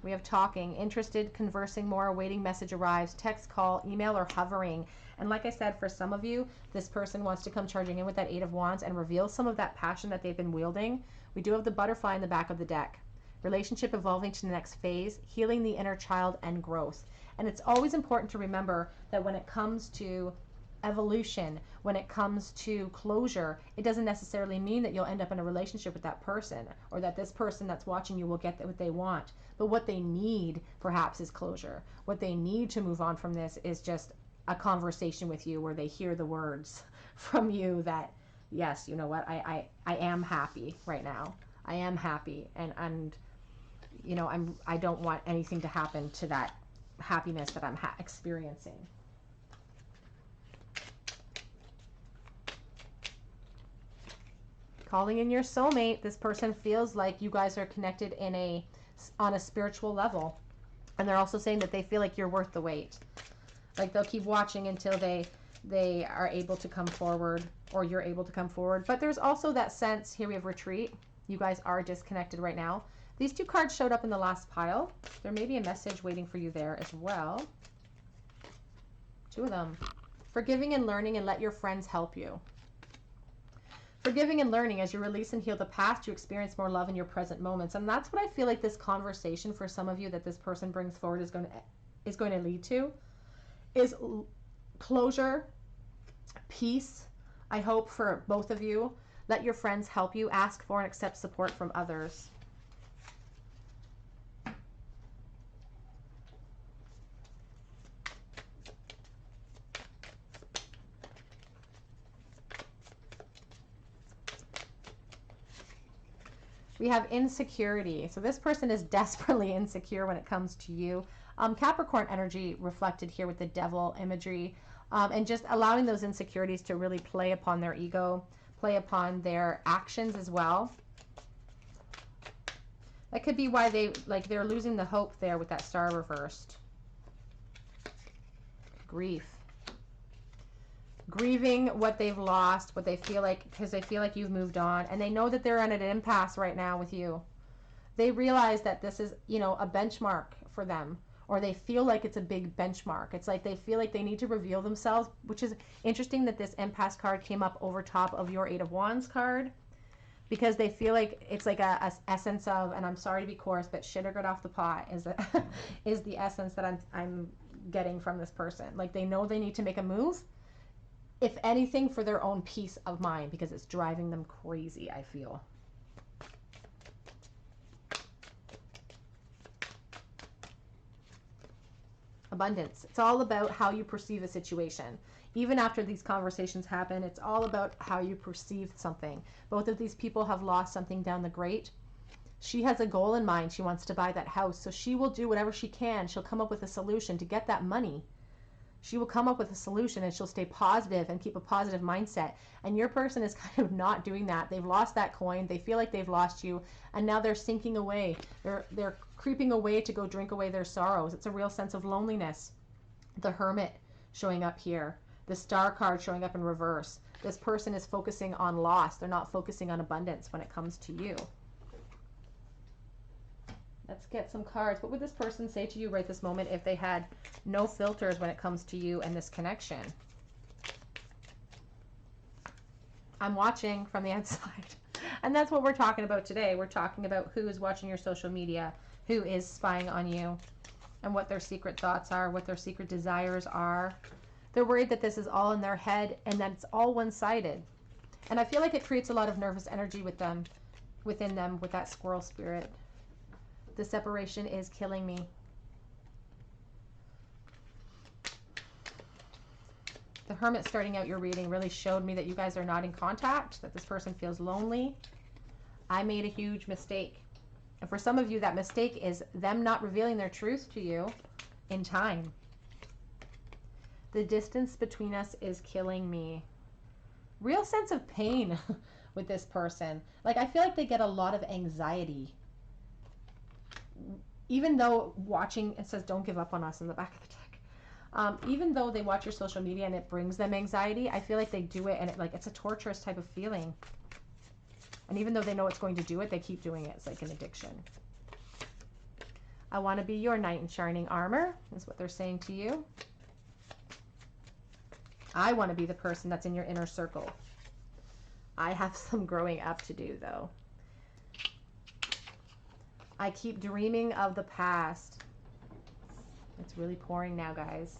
We have talking, interested, conversing more, awaiting message arrives, text, call, email, or hovering. And like I said, for some of you, this person wants to come charging in with that Eight of Wands and reveal some of that passion that they've been wielding. We do have the butterfly in the back of the deck. Relationship evolving to the next phase, healing the inner child, and growth. And it's always important to remember that when it comes to evolution, when it comes to closure, it doesn't necessarily mean that you'll end up in a relationship with that person, or that this person that's watching you will get what they want. But what they need perhaps is closure. What they need to move on from this is just a conversation with you where they hear the words from you that, yes, you know what, I am happy right now. I am happy, and you know, I don't want anything to happen to that happiness that I'm experiencing. Calling in your soulmate. This person feels like you guys are connected on a spiritual level. And they're also saying that they feel like you're worth the wait. Like they'll keep watching until they are able to come forward, or you're able to come forward. But there's also that sense, here we have retreat. You guys are disconnected right now. These two cards showed up in the last pile. There may be a message waiting for you there as well. Two of them. Forgiving and learning, and let your friends help you. Forgiving and learning, as you release and heal the past, you experience more love in your present moments. And that's what I feel like this conversation for some of you that this person brings forward is going to lead to, is closure, peace, I hope, for both of you. Let your friends help you. Ask for and accept support from others. We have insecurity. So this person is desperately insecure when it comes to you. Capricorn energy reflected here with the devil imagery, and just allowing those insecurities to really play upon their ego, play upon their actions as well. That could be why they're losing the hope there with that star reversed. Grief. Grieving what they've lost, what they feel like, because they feel like you've moved on, and they know that they're at an impasse right now with you. They realize that this is, you know, a benchmark for them, or they feel like it's a big benchmark. It's like they feel like they need to reveal themselves, which is interesting that this impasse card came up over top of your Eight of Wands card, because they feel like it's like a essence of, and I'm sorry to be coarse, but shit or get off the pot is the essence that I'm getting from this person. Like they know they need to make a move, if anything, for their own peace of mind, because it's driving them crazy, I feel. Abundance. It's all about how you perceive a situation. Even after these conversations happen, it's all about how you perceive something. Both of these people have lost something down the grate. She has a goal in mind. She wants to buy that house, so she will do whatever she can. She'll come up with a solution to get that money. She will come up with a solution, and she'll stay positive and keep a positive mindset. And your person is kind of not doing that. They've lost that coin. They feel like they've lost you, and now they're sinking away. They're creeping away to go drink away their sorrows. It's a real sense of loneliness. The Hermit showing up here. The Star card showing up in reverse. This person is focusing on loss. They're not focusing on abundance when it comes to you. Let's get some cards. What would this person say to you right this moment if they had no filters when it comes to you and this connection? I'm watching from the outside. And that's what we're talking about today. We're talking about who is watching your social media, who is spying on you, and what their secret thoughts are, what their secret desires are. They're worried that this is all in their head and that it's all one-sided. And I feel like it creates a lot of nervous energy with them, within them, with that squirrel spirit. The separation is killing me. The Hermit starting out your reading really showed me that you guys are not in contact, that this person feels lonely. I made a huge mistake. And for some of you, that mistake is them not revealing their truth to you in time. The distance between us is killing me. Real sense of pain with this person. Like, I feel like they get a lot of anxiety. Even though watching, it says don't give up on us in the back of the deck. Even though they watch your social media and it brings them anxiety, I feel like they do it and it's a torturous type of feeling. And even though they know it's going to do it, they keep doing it. It's like an addiction. I want to be your knight in shining armor, is what they're saying to you. I want to be the person that's in your inner circle. I have some growing up to do, though. I keep dreaming of the past. It's really pouring now, guys.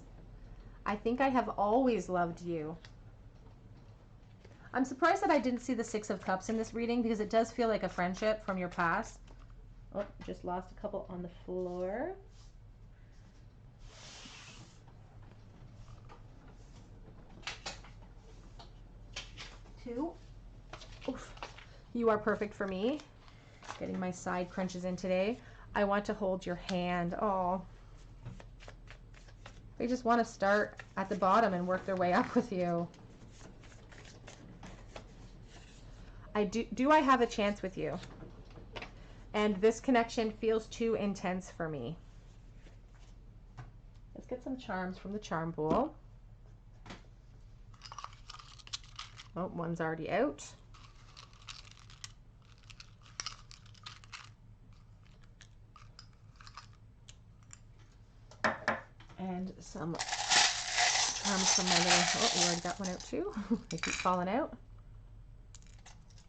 I think I have always loved you. I'm surprised that I didn't see the Six of Cups in this reading because it does feel like a friendship from your past. Oh, just lost a couple on the floor. Two. Oof. You are perfect for me. Getting my side crunches in today. I want to hold your hand. Oh. They just want to start at the bottom and work their way up with you. Do I have a chance with you? And this connection feels too intense for me. Let's get some charms from the charm bowl. Oh, one's already out. And some charms from my little, oh, we already got one out too. They keep falling out.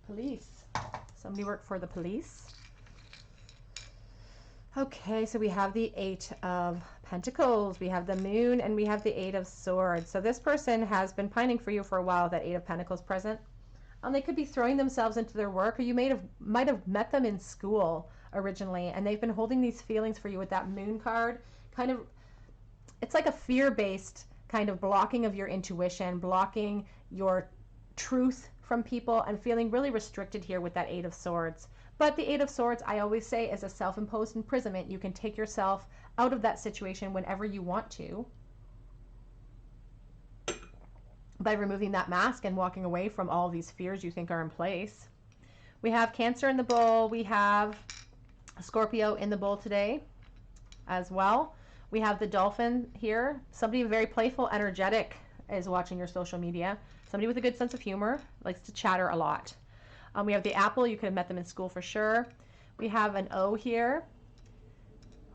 Police. Somebody work for the police. Okay, so we have the Eight of Pentacles, we have the Moon, and we have the Eight of Swords. So this person has been pining for you for a while, that Eight of Pentacles present. They could be throwing themselves into their work, or you might have met them in school originally, and they've been holding these feelings for you with that Moon card. Kind of, it's like a fear-based kind of blocking of your intuition, blocking your truth from people, and feeling really restricted here with that Eight of Swords. But the Eight of Swords, I always say, is a self-imposed imprisonment. You can take yourself out of that situation whenever you want to by removing that mask and walking away from all these fears you think are in place. We have Cancer in the bowl. We have Scorpio in the bowl today as well. We have the Dolphin here. Somebody very playful, energetic is watching your social media. Somebody with a good sense of humor, likes to chatter a lot. We have the Apple. You could have met them in school for sure. We have an O here.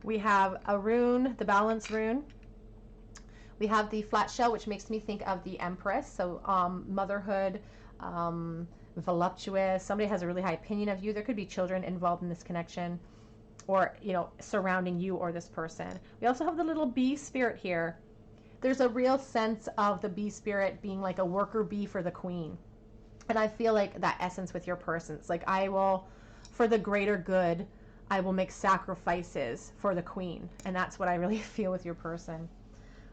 We have a rune, the Balance rune. We have the flat shell, which makes me think of the Empress. So motherhood, voluptuous. Somebody has a really high opinion of you. There could be children involved in this connection, or, you know, surrounding you or this person. We also have the little bee spirit here. There's a real sense of the bee spirit being like a worker bee for the queen. And I feel like that essence with your person. It's like, I will, for the greater good, I will make sacrifices for the queen. And that's what I really feel with your person.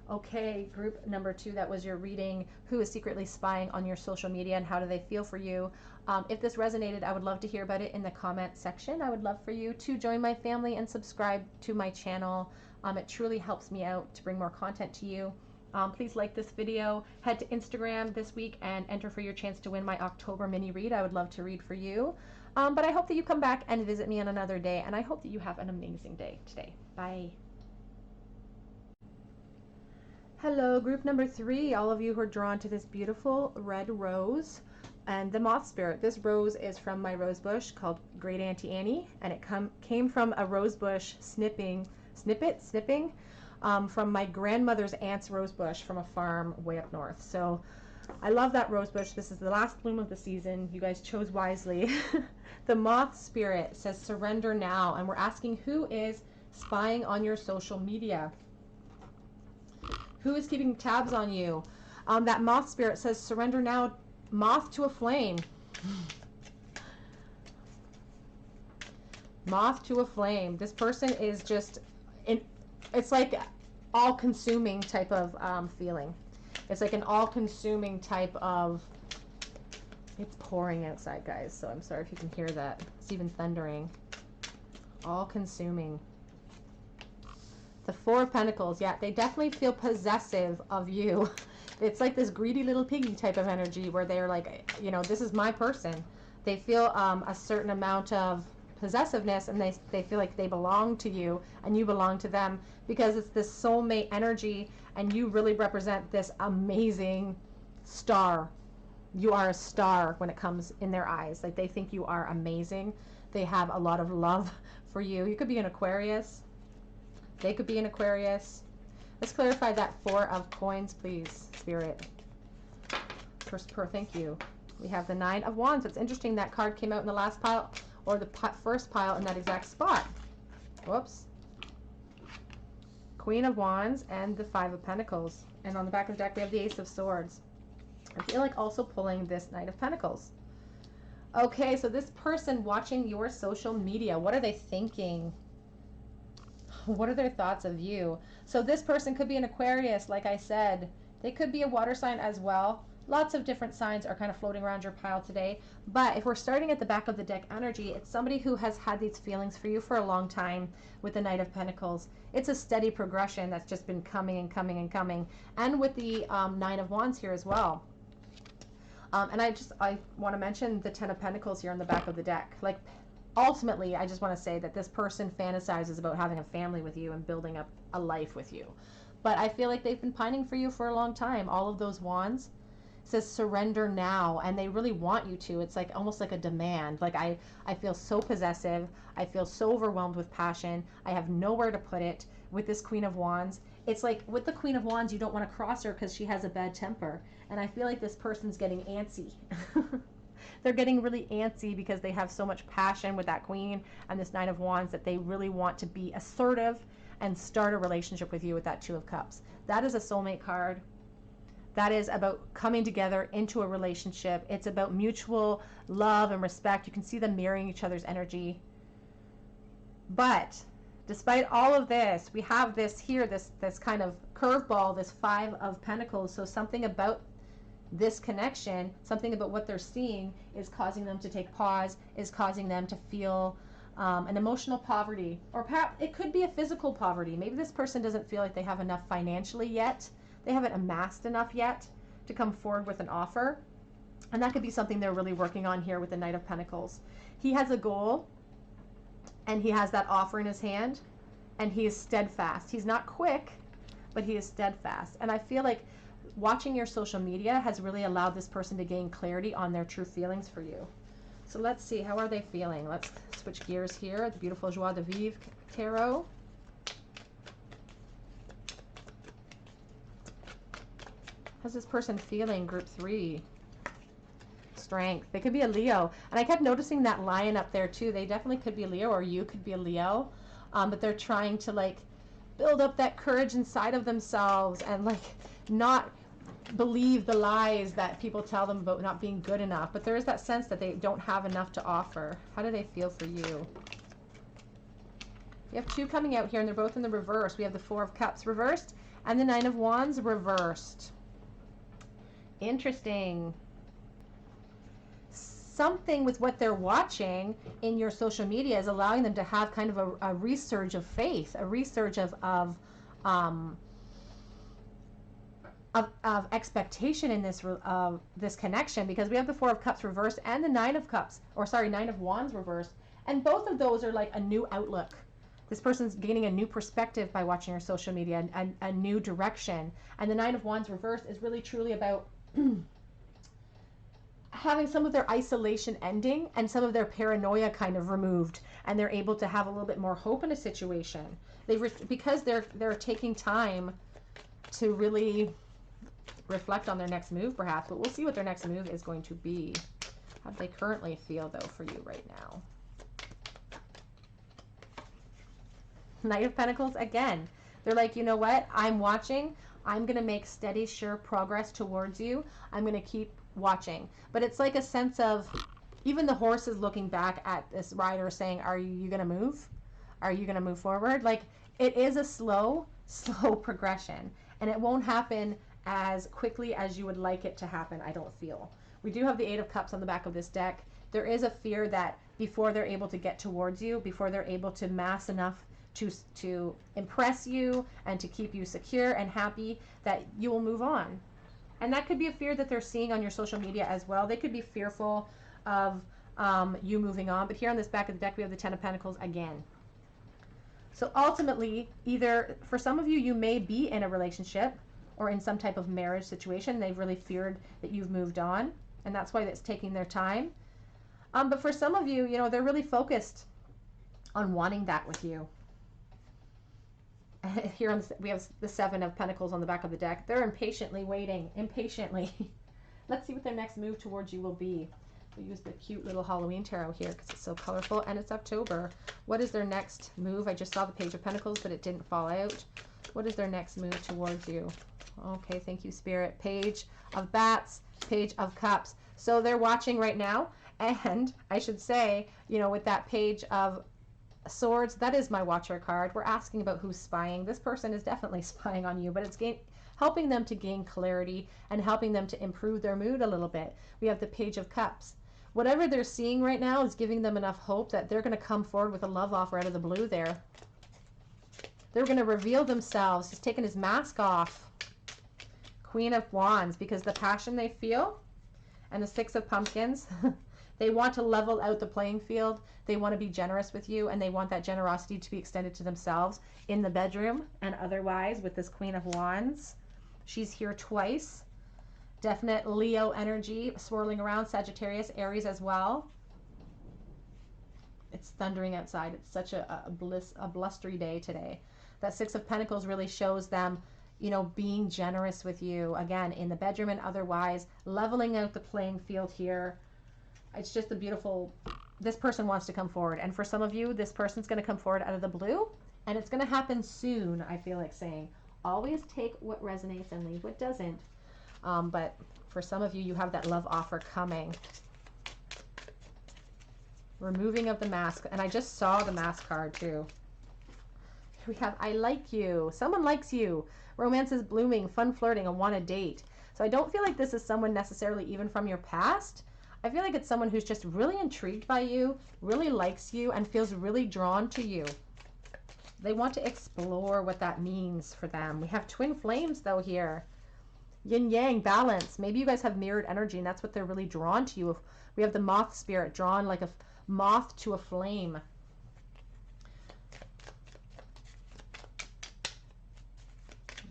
Okay, group number 2, that was your reading. Who is secretly spying on your social media and how do they feel for you? If this resonated, I would love to hear about it in the comment section. I would love for you to join my family and subscribe to my channel. It truly helps me out to bring more content to you. Please like this video. Head to Instagram this week and enter for your chance to win my October mini read. I would love to read for you. But I hope that you come back and visit me on another day, and I hope that you have an amazing day today. Bye. Hello, group number 3, all of you who are drawn to this beautiful red rose and the moth spirit. This rose is from my rose bush called Great Auntie Annie, and it came from a rose bush snipping from my grandmother's aunt's rose bush from a farm way up north. So I love that rose bush. This is the last bloom of the season. You guys chose wisely. The moth spirit says surrender now, and we're asking who is spying on your social media. Who is keeping tabs on you? That moth spirit says surrender now, moth to a flame. Moth to a flame. This person is just, it's like all-consuming type of feeling. It's like an all-consuming type of, it's pouring outside, guys, so I'm sorry if you can hear that. It's even thundering. All-consuming. The Four of Pentacles, yeah, they definitely feel possessive of you. It's like this greedy little piggy type of energy where they're like, you know, this is my person. They feel a certain amount of possessiveness, and they feel like they belong to you and you belong to them, because it's this soulmate energy, and you really represent this amazing star. You are a star when it comes in their eyes. Like, they think you are amazing. They have a lot of love for you. You could be an Aquarius. They could be an Aquarius. Let's clarify that Four of Coins, please, Spirit. Thank you. We have the Nine of Wands. It's interesting that card came out in the last pile, or the first pile in that exact spot. Whoops. Queen of Wands and the Five of Pentacles. And on the back of the deck, we have the Ace of Swords. I feel like also pulling this Knight of Pentacles. Okay, so this person watching your social media, what are they thinking? What are their thoughts of you? So this person could be an Aquarius, like I said. They could be a water sign as well. Lots of different signs are kind of floating around your pile today. But if we're starting at the back of the deck energy, it's somebody who has had these feelings for you for a long time with the Knight of Pentacles. It's a steady progression that's just been coming and coming and coming. And with the Nine of Wands here as well. And I want to mention the Ten of Pentacles here on the back of the deck. Like, ultimately, I just want to say that this person fantasizes about having a family with you and building up a life with you. But I feel like they've been pining for you for a long time. All of those wands says surrender now, and they really want you to. It's like almost like a demand. Like, I feel so possessive. I feel so overwhelmed with passion. I have nowhere to put it. With this Queen of Wands, it's like with the Queen of Wands, you don't want to cross her because she has a bad temper. And I feel like this person's getting antsy. They're getting really antsy because they have so much passion with that Queen and this Nine of Wands that they really want to be assertive and start a relationship with you with that Two of Cups. That is a soulmate card. That is about coming together into a relationship. It's about mutual love and respect. You can see them mirroring each other's energy. But despite all of this, we have this here, this kind of curveball, this Five of Pentacles. So something about this connection, something about what they're seeing is causing them to take pause, is causing them to feel an emotional poverty, or perhaps it could be a physical poverty. Maybe this person doesn't feel like they have enough financially yet. They haven't amassed enough yet to come forward with an offer. And that could be something they're really working on here with the Knight of Pentacles. He has a goal, and he has that offer in his hand, and he is steadfast. He's not quick, but he is steadfast. And I feel like watching your social media has really allowed this person to gain clarity on their true feelings for you. So let's see, how are they feeling? Let's switch gears here. The beautiful Joie de Vivre Tarot. How's this person feeling, group 3? Strength. They could be a Leo. And I kept noticing that lion up there too. They definitely could be a Leo, or you could be a Leo. But they're trying to like build up that courage inside of themselves and like not believe the lies that people tell them about not being good enough. But there is that sense that they don't have enough to offer. How do they feel for you? We have two coming out here, and they're both in the reverse. We have the Four of Cups reversed and the Nine of Wands reversed. Interesting. Something with what they're watching in your social media is allowing them to have kind of a resurge of faith, a resurge of expectation in this connection, because we have the Four of Cups reversed and the Nine of Cups, or sorry, Nine of Wands reversed, and both of those are like a new outlook. This person's gaining a new perspective by watching your social media, a new direction. And the Nine of Wands reversed is really truly about having some of their isolation ending and some of their paranoia kind of removed, and they're able to have a little bit more hope in a situation. Because they're taking time to really reflect on their next move, perhaps. But we'll see what their next move is going to be. How do they currently feel, though, for you right now? Knight of Pentacles again. They're like, you know what? I'm watching. I'm going to make steady, sure progress towards you. I'm going to keep watching. But it's like a sense of, even the horse is looking back at this rider saying, are you going to move? Are you going to move forward? Like, it is a slow progression. And it won't happen as quickly as you would like it to happen, I don't feel. We do have the Eight of Cups on the back of this deck. There is a fear that before they're able to get towards you, before they're able to mass enough to impress you and to keep you secure and happy, that you will move on. And that could be a fear that they're seeing on your social media as well. They could be fearful of you moving on. But here on this back of the deck, we have the Ten of Pentacles again. So ultimately, either for some of you, you may be in a relationship or in some type of marriage situation. They've really feared that you've moved on, and that's why it's taking their time. But for some of you, you know, they're really focused on wanting that with you. Here on we have the Seven of Pentacles on the back of the deck. They're impatiently waiting, impatiently. Let's see what their next move towards you will be. We'll use the cute little Halloween tarot here because it's so colorful, and it's October. What is their next move? I just saw the Page of Pentacles, but it didn't fall out. What is their next move towards you? Okay, thank you, Spirit. Page of Bats, Page of Cups. So they're watching right now, and I should say, you know, with that Page of Swords, that is my Watcher card. We're asking about who's spying. This person is definitely spying on you, but it's helping them to gain clarity and helping them to improve their mood a little bit. We have the Page of Cups. Whatever they're seeing right now is giving them enough hope that they're going to come forward with a love offer out of the blue there. They're going to reveal themselves. He's taken his mask off. Queen of Wands, because the passion they feel, and the Six of Pumpkins, they want to level out the playing field. They want to be generous with you, and they want that generosity to be extended to themselves in the bedroom and otherwise with this Queen of Wands. She's here twice. Definite Leo energy swirling around, Sagittarius, Aries as well. It's thundering outside. It's such a blustery day today. That Six of Pentacles really shows them, you know, being generous with you, again, in the bedroom and otherwise, leveling out the playing field here. It's just a beautiful, this person wants to come forward. And for some of you, this person's going to come forward out of the blue, and it's going to happen soon, I feel like saying. Always take what resonates and leave what doesn't. But for some of you, you have that love offer coming. Removing of the mask. And I just saw the mask card too. Here we have, I like you. Someone likes you. Romance is blooming, fun flirting, and want a date. So I don't feel like this is someone necessarily even from your past. I feel like it's someone who's just really intrigued by you, really likes you, and feels really drawn to you. They want to explore what that means for them. We have twin flames though here. Yin yang, balance. Maybe you guys have mirrored energy, and that's what they're really drawn to you. We have the moth spirit, drawn like a moth to a flame.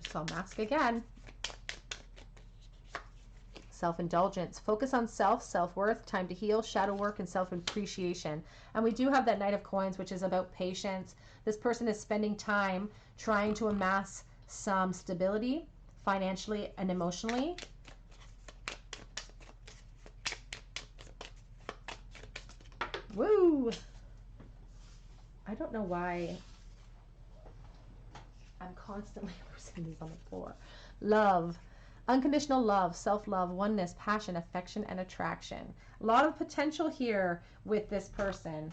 Just saw mask again. Self-indulgence. Focus on self, self-worth, time to heal, shadow work, and self-appreciation. And we do have that Knight of Coins, which is about patience. This person is spending time trying to amass some stability financially and emotionally. Woo! I don't know why I'm constantly losing these on the floor. Love. Unconditional love, self-love, oneness, passion, affection, and attraction. A lot of potential here with this person.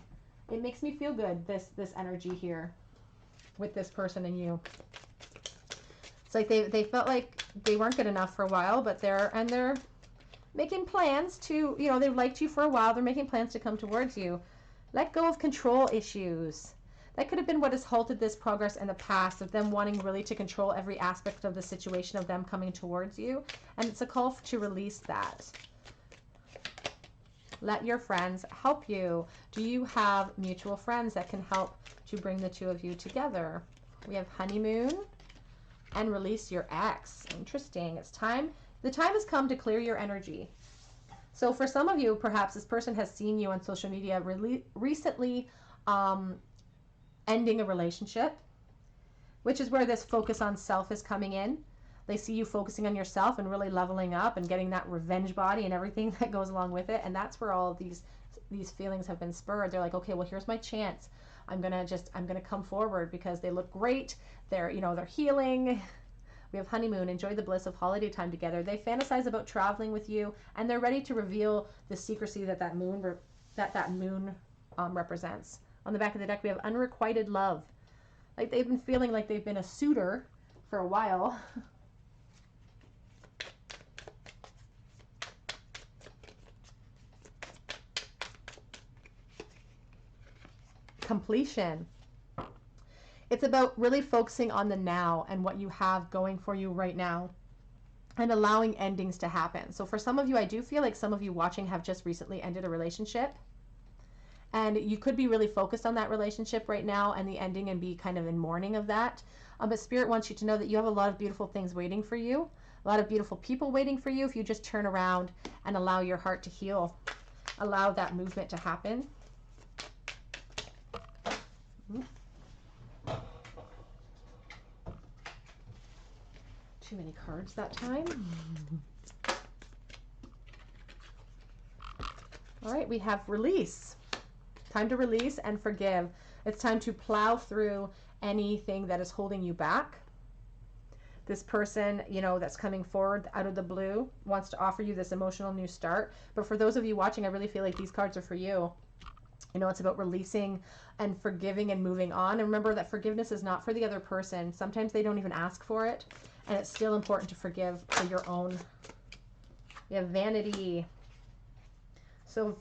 It makes me feel good, this energy here with this person and you. It's like they felt like they weren't good enough for a while, but they're making plans to, you know, they've liked you for a while. They're making plans to come towards you. Let go of control issues. That could have been what has halted this progress in the past, of them wanting really to control every aspect of the situation, of them coming towards you. And it's a call to release that. Let your friends help you. Do you have mutual friends that can help to bring the two of you together. We have honeymoon and release your ex. Interesting. It's time. The time has come to clear your energy. So for some of you, perhaps this person has seen you on social media recently ending a relationship, which is where this focus on self is coming in. They see you focusing on yourself and really leveling up and getting that revenge body and everything that goes along with it. And that's where all of these feelings have been spurred. They're like, okay, well, here's my chance. I'm gonna come forward because they look great. They're healing. We have honeymoon, enjoy the bliss of holiday time together. They fantasize about traveling with you, and they're ready to reveal the secrecy that moon represents. On the back of the deck, we have unrequited love. Like they've been feeling like they've been a suitor for a while. Completion. It's about really focusing on the now and what you have going for you right now and allowing endings to happen. So for some of you, I do feel like some of you watching have just recently ended a relationship, and you could be really focused on that relationship right now and the ending and be kind of in mourning of that. But Spirit wants you to know that you have a lot of beautiful things waiting for you, a lot of beautiful people waiting for you if you just turn around and allow your heart to heal, allow that movement to happen. Too many cards that time. All right, we have release. Time to release and forgive. It's time to plow through anything that is holding you back. This person, that's coming forward out of the blue wants to offer you this emotional new start. But for those of you watching, I really feel like these cards are for you. It's about releasing and forgiving and moving on. And remember that forgiveness is not for the other person. Sometimes they don't even ask for it. And it's still important to forgive for your own. We have vanity. So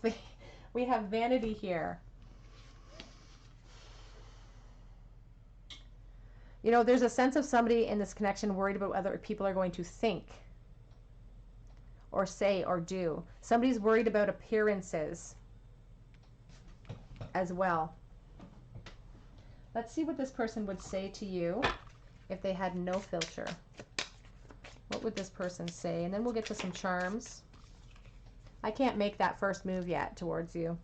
we have vanity here. There's a sense of somebody in this connection worried about what other people are going to think or say or do. Somebody's worried about appearances as well. Let's see what this person would say to you if they had no filter. What would this person say? And then we'll get to some charms. I can't make that first move yet towards you.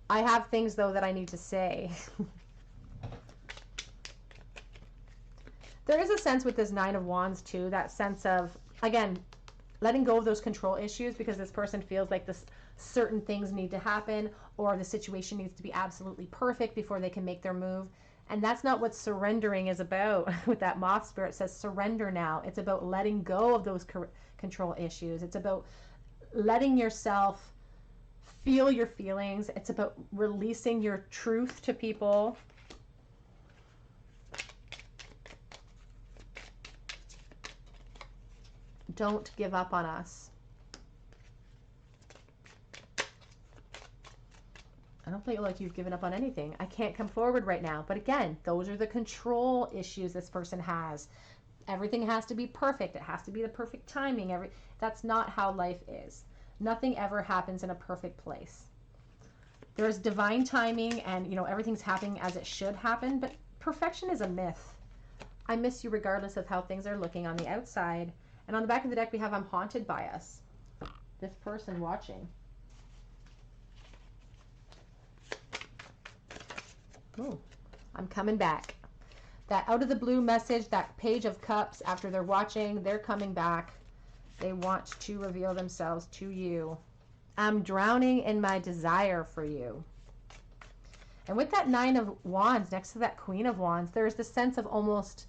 I have things, though, that I need to say. There is a sense with this Nine of Wands, too, that sense of, again, letting go of those control issues because this person feels like certain things need to happen or the situation needs to be absolutely perfect before they can make their move. And that's not what surrendering is about. With that moth spirit, says surrender now. It's about letting go of those control issues. It's about letting yourself feel your feelings. It's about releasing your truth to people. Don't give up on us. I don't feel like you've given up on anything. I can't come forward right now. But again, those are the control issues this person has. Everything has to be perfect. It has to be the perfect timing. That's not how life is. Nothing ever happens in a perfect place. There's divine timing and, everything's happening as it should happen. But perfection is a myth. I miss you regardless of how things are looking on the outside. And on the back of the deck, we have I'm haunted by us. This person watching. Ooh, I'm coming back. That out of the blue message, that Page of Cups, after they're watching, they're coming back. They want to reveal themselves to you. I'm drowning in my desire for you. And with that Nine of Wands next to that Queen of Wands, there's this sense of almost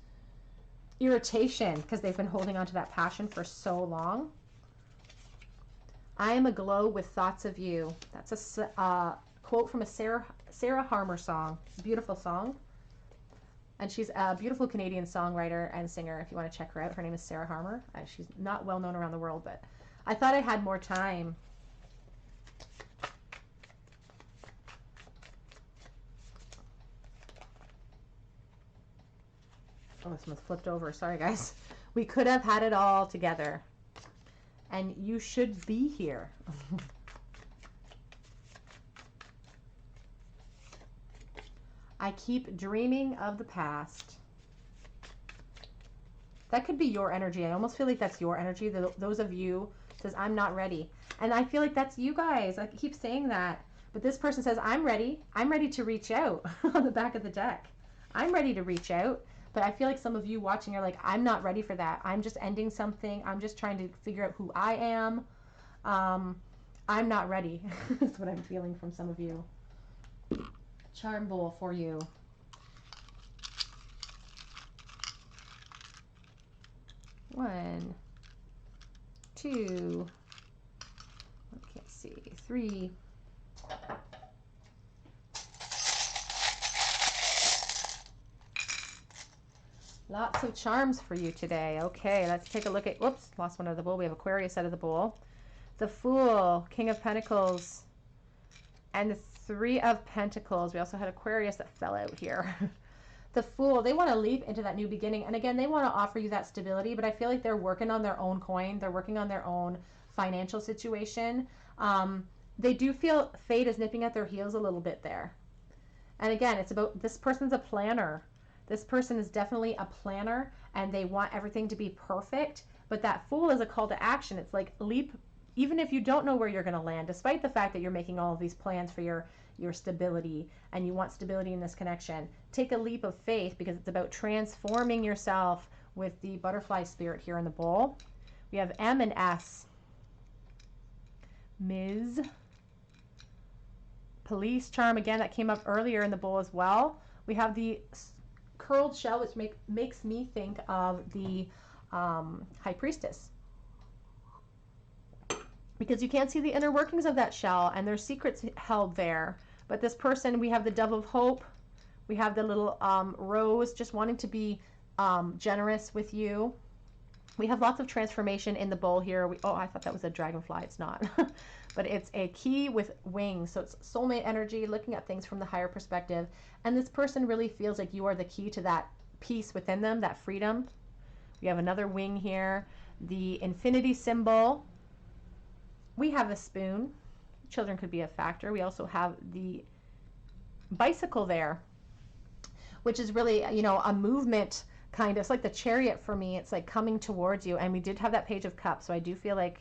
irritation because they've been holding on to that passion for so long. I am aglow with thoughts of you. That's a quote from a Sarah Harmer song. It's a beautiful song. And she's a beautiful Canadian songwriter and singer. If you want to check her out, her name is Sarah Harmer. She's not well known around the world, but I thought I had more time. Oh, this one flipped over. Sorry, guys. We could have had it all together. And you should be here. I keep dreaming of the past. That could be your energy. I almost feel like that's your energy. Those of you says, I'm not ready. And I feel like that's you guys. I keep saying that. But this person says, I'm ready. I'm ready to reach out on the back of the deck. I'm ready to reach out. But I feel like some of you watching are like, I'm not ready for that. I'm just ending something. I'm just trying to figure out who I am. I'm not ready. That's what I'm feeling from some of you. Charm bowl for you. One, two, I can't see, three. Lots of charms for you today. Okay, let's take a look at, whoops, lost one out of the bowl. We have Aquarius out of the bowl. The Fool, King of Pentacles, and the Three of Pentacles. We also had Aquarius that fell out here. The Fool, they want to leap into that new beginning. And again, they want to offer you that stability, but I feel like they're working on their own coin. They're working on their own financial situation. They do feel fate is nipping at their heels a little bit there. And again, it's about, this person's a planner. This person is definitely a planner and they want everything to be perfect. But that Fool is a call to action. It's like leap, even if you don't know where you're going to land, despite the fact that you're making all of these plans for your stability and you want stability in this connection, take a leap of faith because it's about transforming yourself with the butterfly spirit here in the bowl. We have M and S. Ms. Police charm, again, that came up earlier in the bowl as well. We have the curled shell, which makes me think of the High Priestess. Because you can't see the inner workings of that shell and there's secrets held there. But this person, we have the Dove of Hope. We have the little rose just wanting to be generous with you. We have lots of transformation in the bowl here. Oh, I thought that was a dragonfly. It's not. But it's a key with wings. So it's soulmate energy, looking at things from the higher perspective. And this person really feels like you are the key to that peace within them, that freedom. We have another wing here. The infinity symbol. We have a spoon. Children could be a factor. We also have the bicycle there, which is really, you know, a movement kind of. It's like the chariot for me. It's like coming towards you. And we did have that Page of Cups. So I do feel like,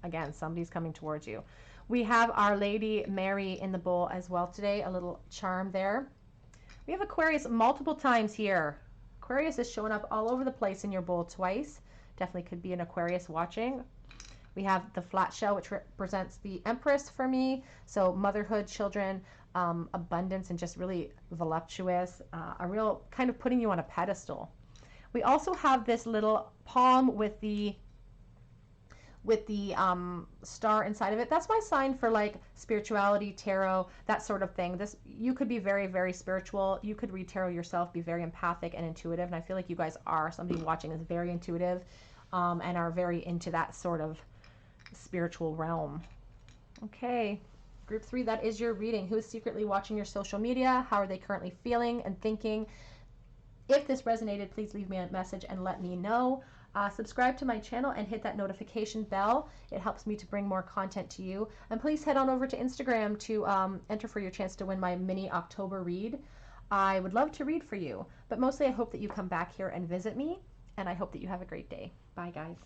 again, somebody's coming towards you. We have Our Lady Mary in the bowl as well today. A little charm there. We have Aquarius multiple times here. Aquarius is showing up all over the place in your bowl twice. Definitely could be an Aquarius watching. We have the flat shell, which represents the Empress for me. So motherhood, children, abundance, and just really voluptuous. A real kind of putting you on a pedestal. We also have this little palm with the star inside of it. That's my sign for like spirituality, tarot, that sort of thing. This, you could be very, very spiritual. You could read tarot yourself, be very empathic and intuitive. And I feel like you guys are. Somebody watching is very intuitive and are very into that sort of spiritual realm. Okay, group 3, that is your reading. Who is secretly watching your social media? How are they currently feeling and thinking? If this resonated, please leave me a message and let me know. Subscribe to my channel and hit that notification bell. It helps me to bring more content to you. And please head on over to Instagram to enter for your chance to win my mini October read. I would love to read for you, but mostly I hope that you come back here and visit me, and I hope that you have a great day. Bye, guys.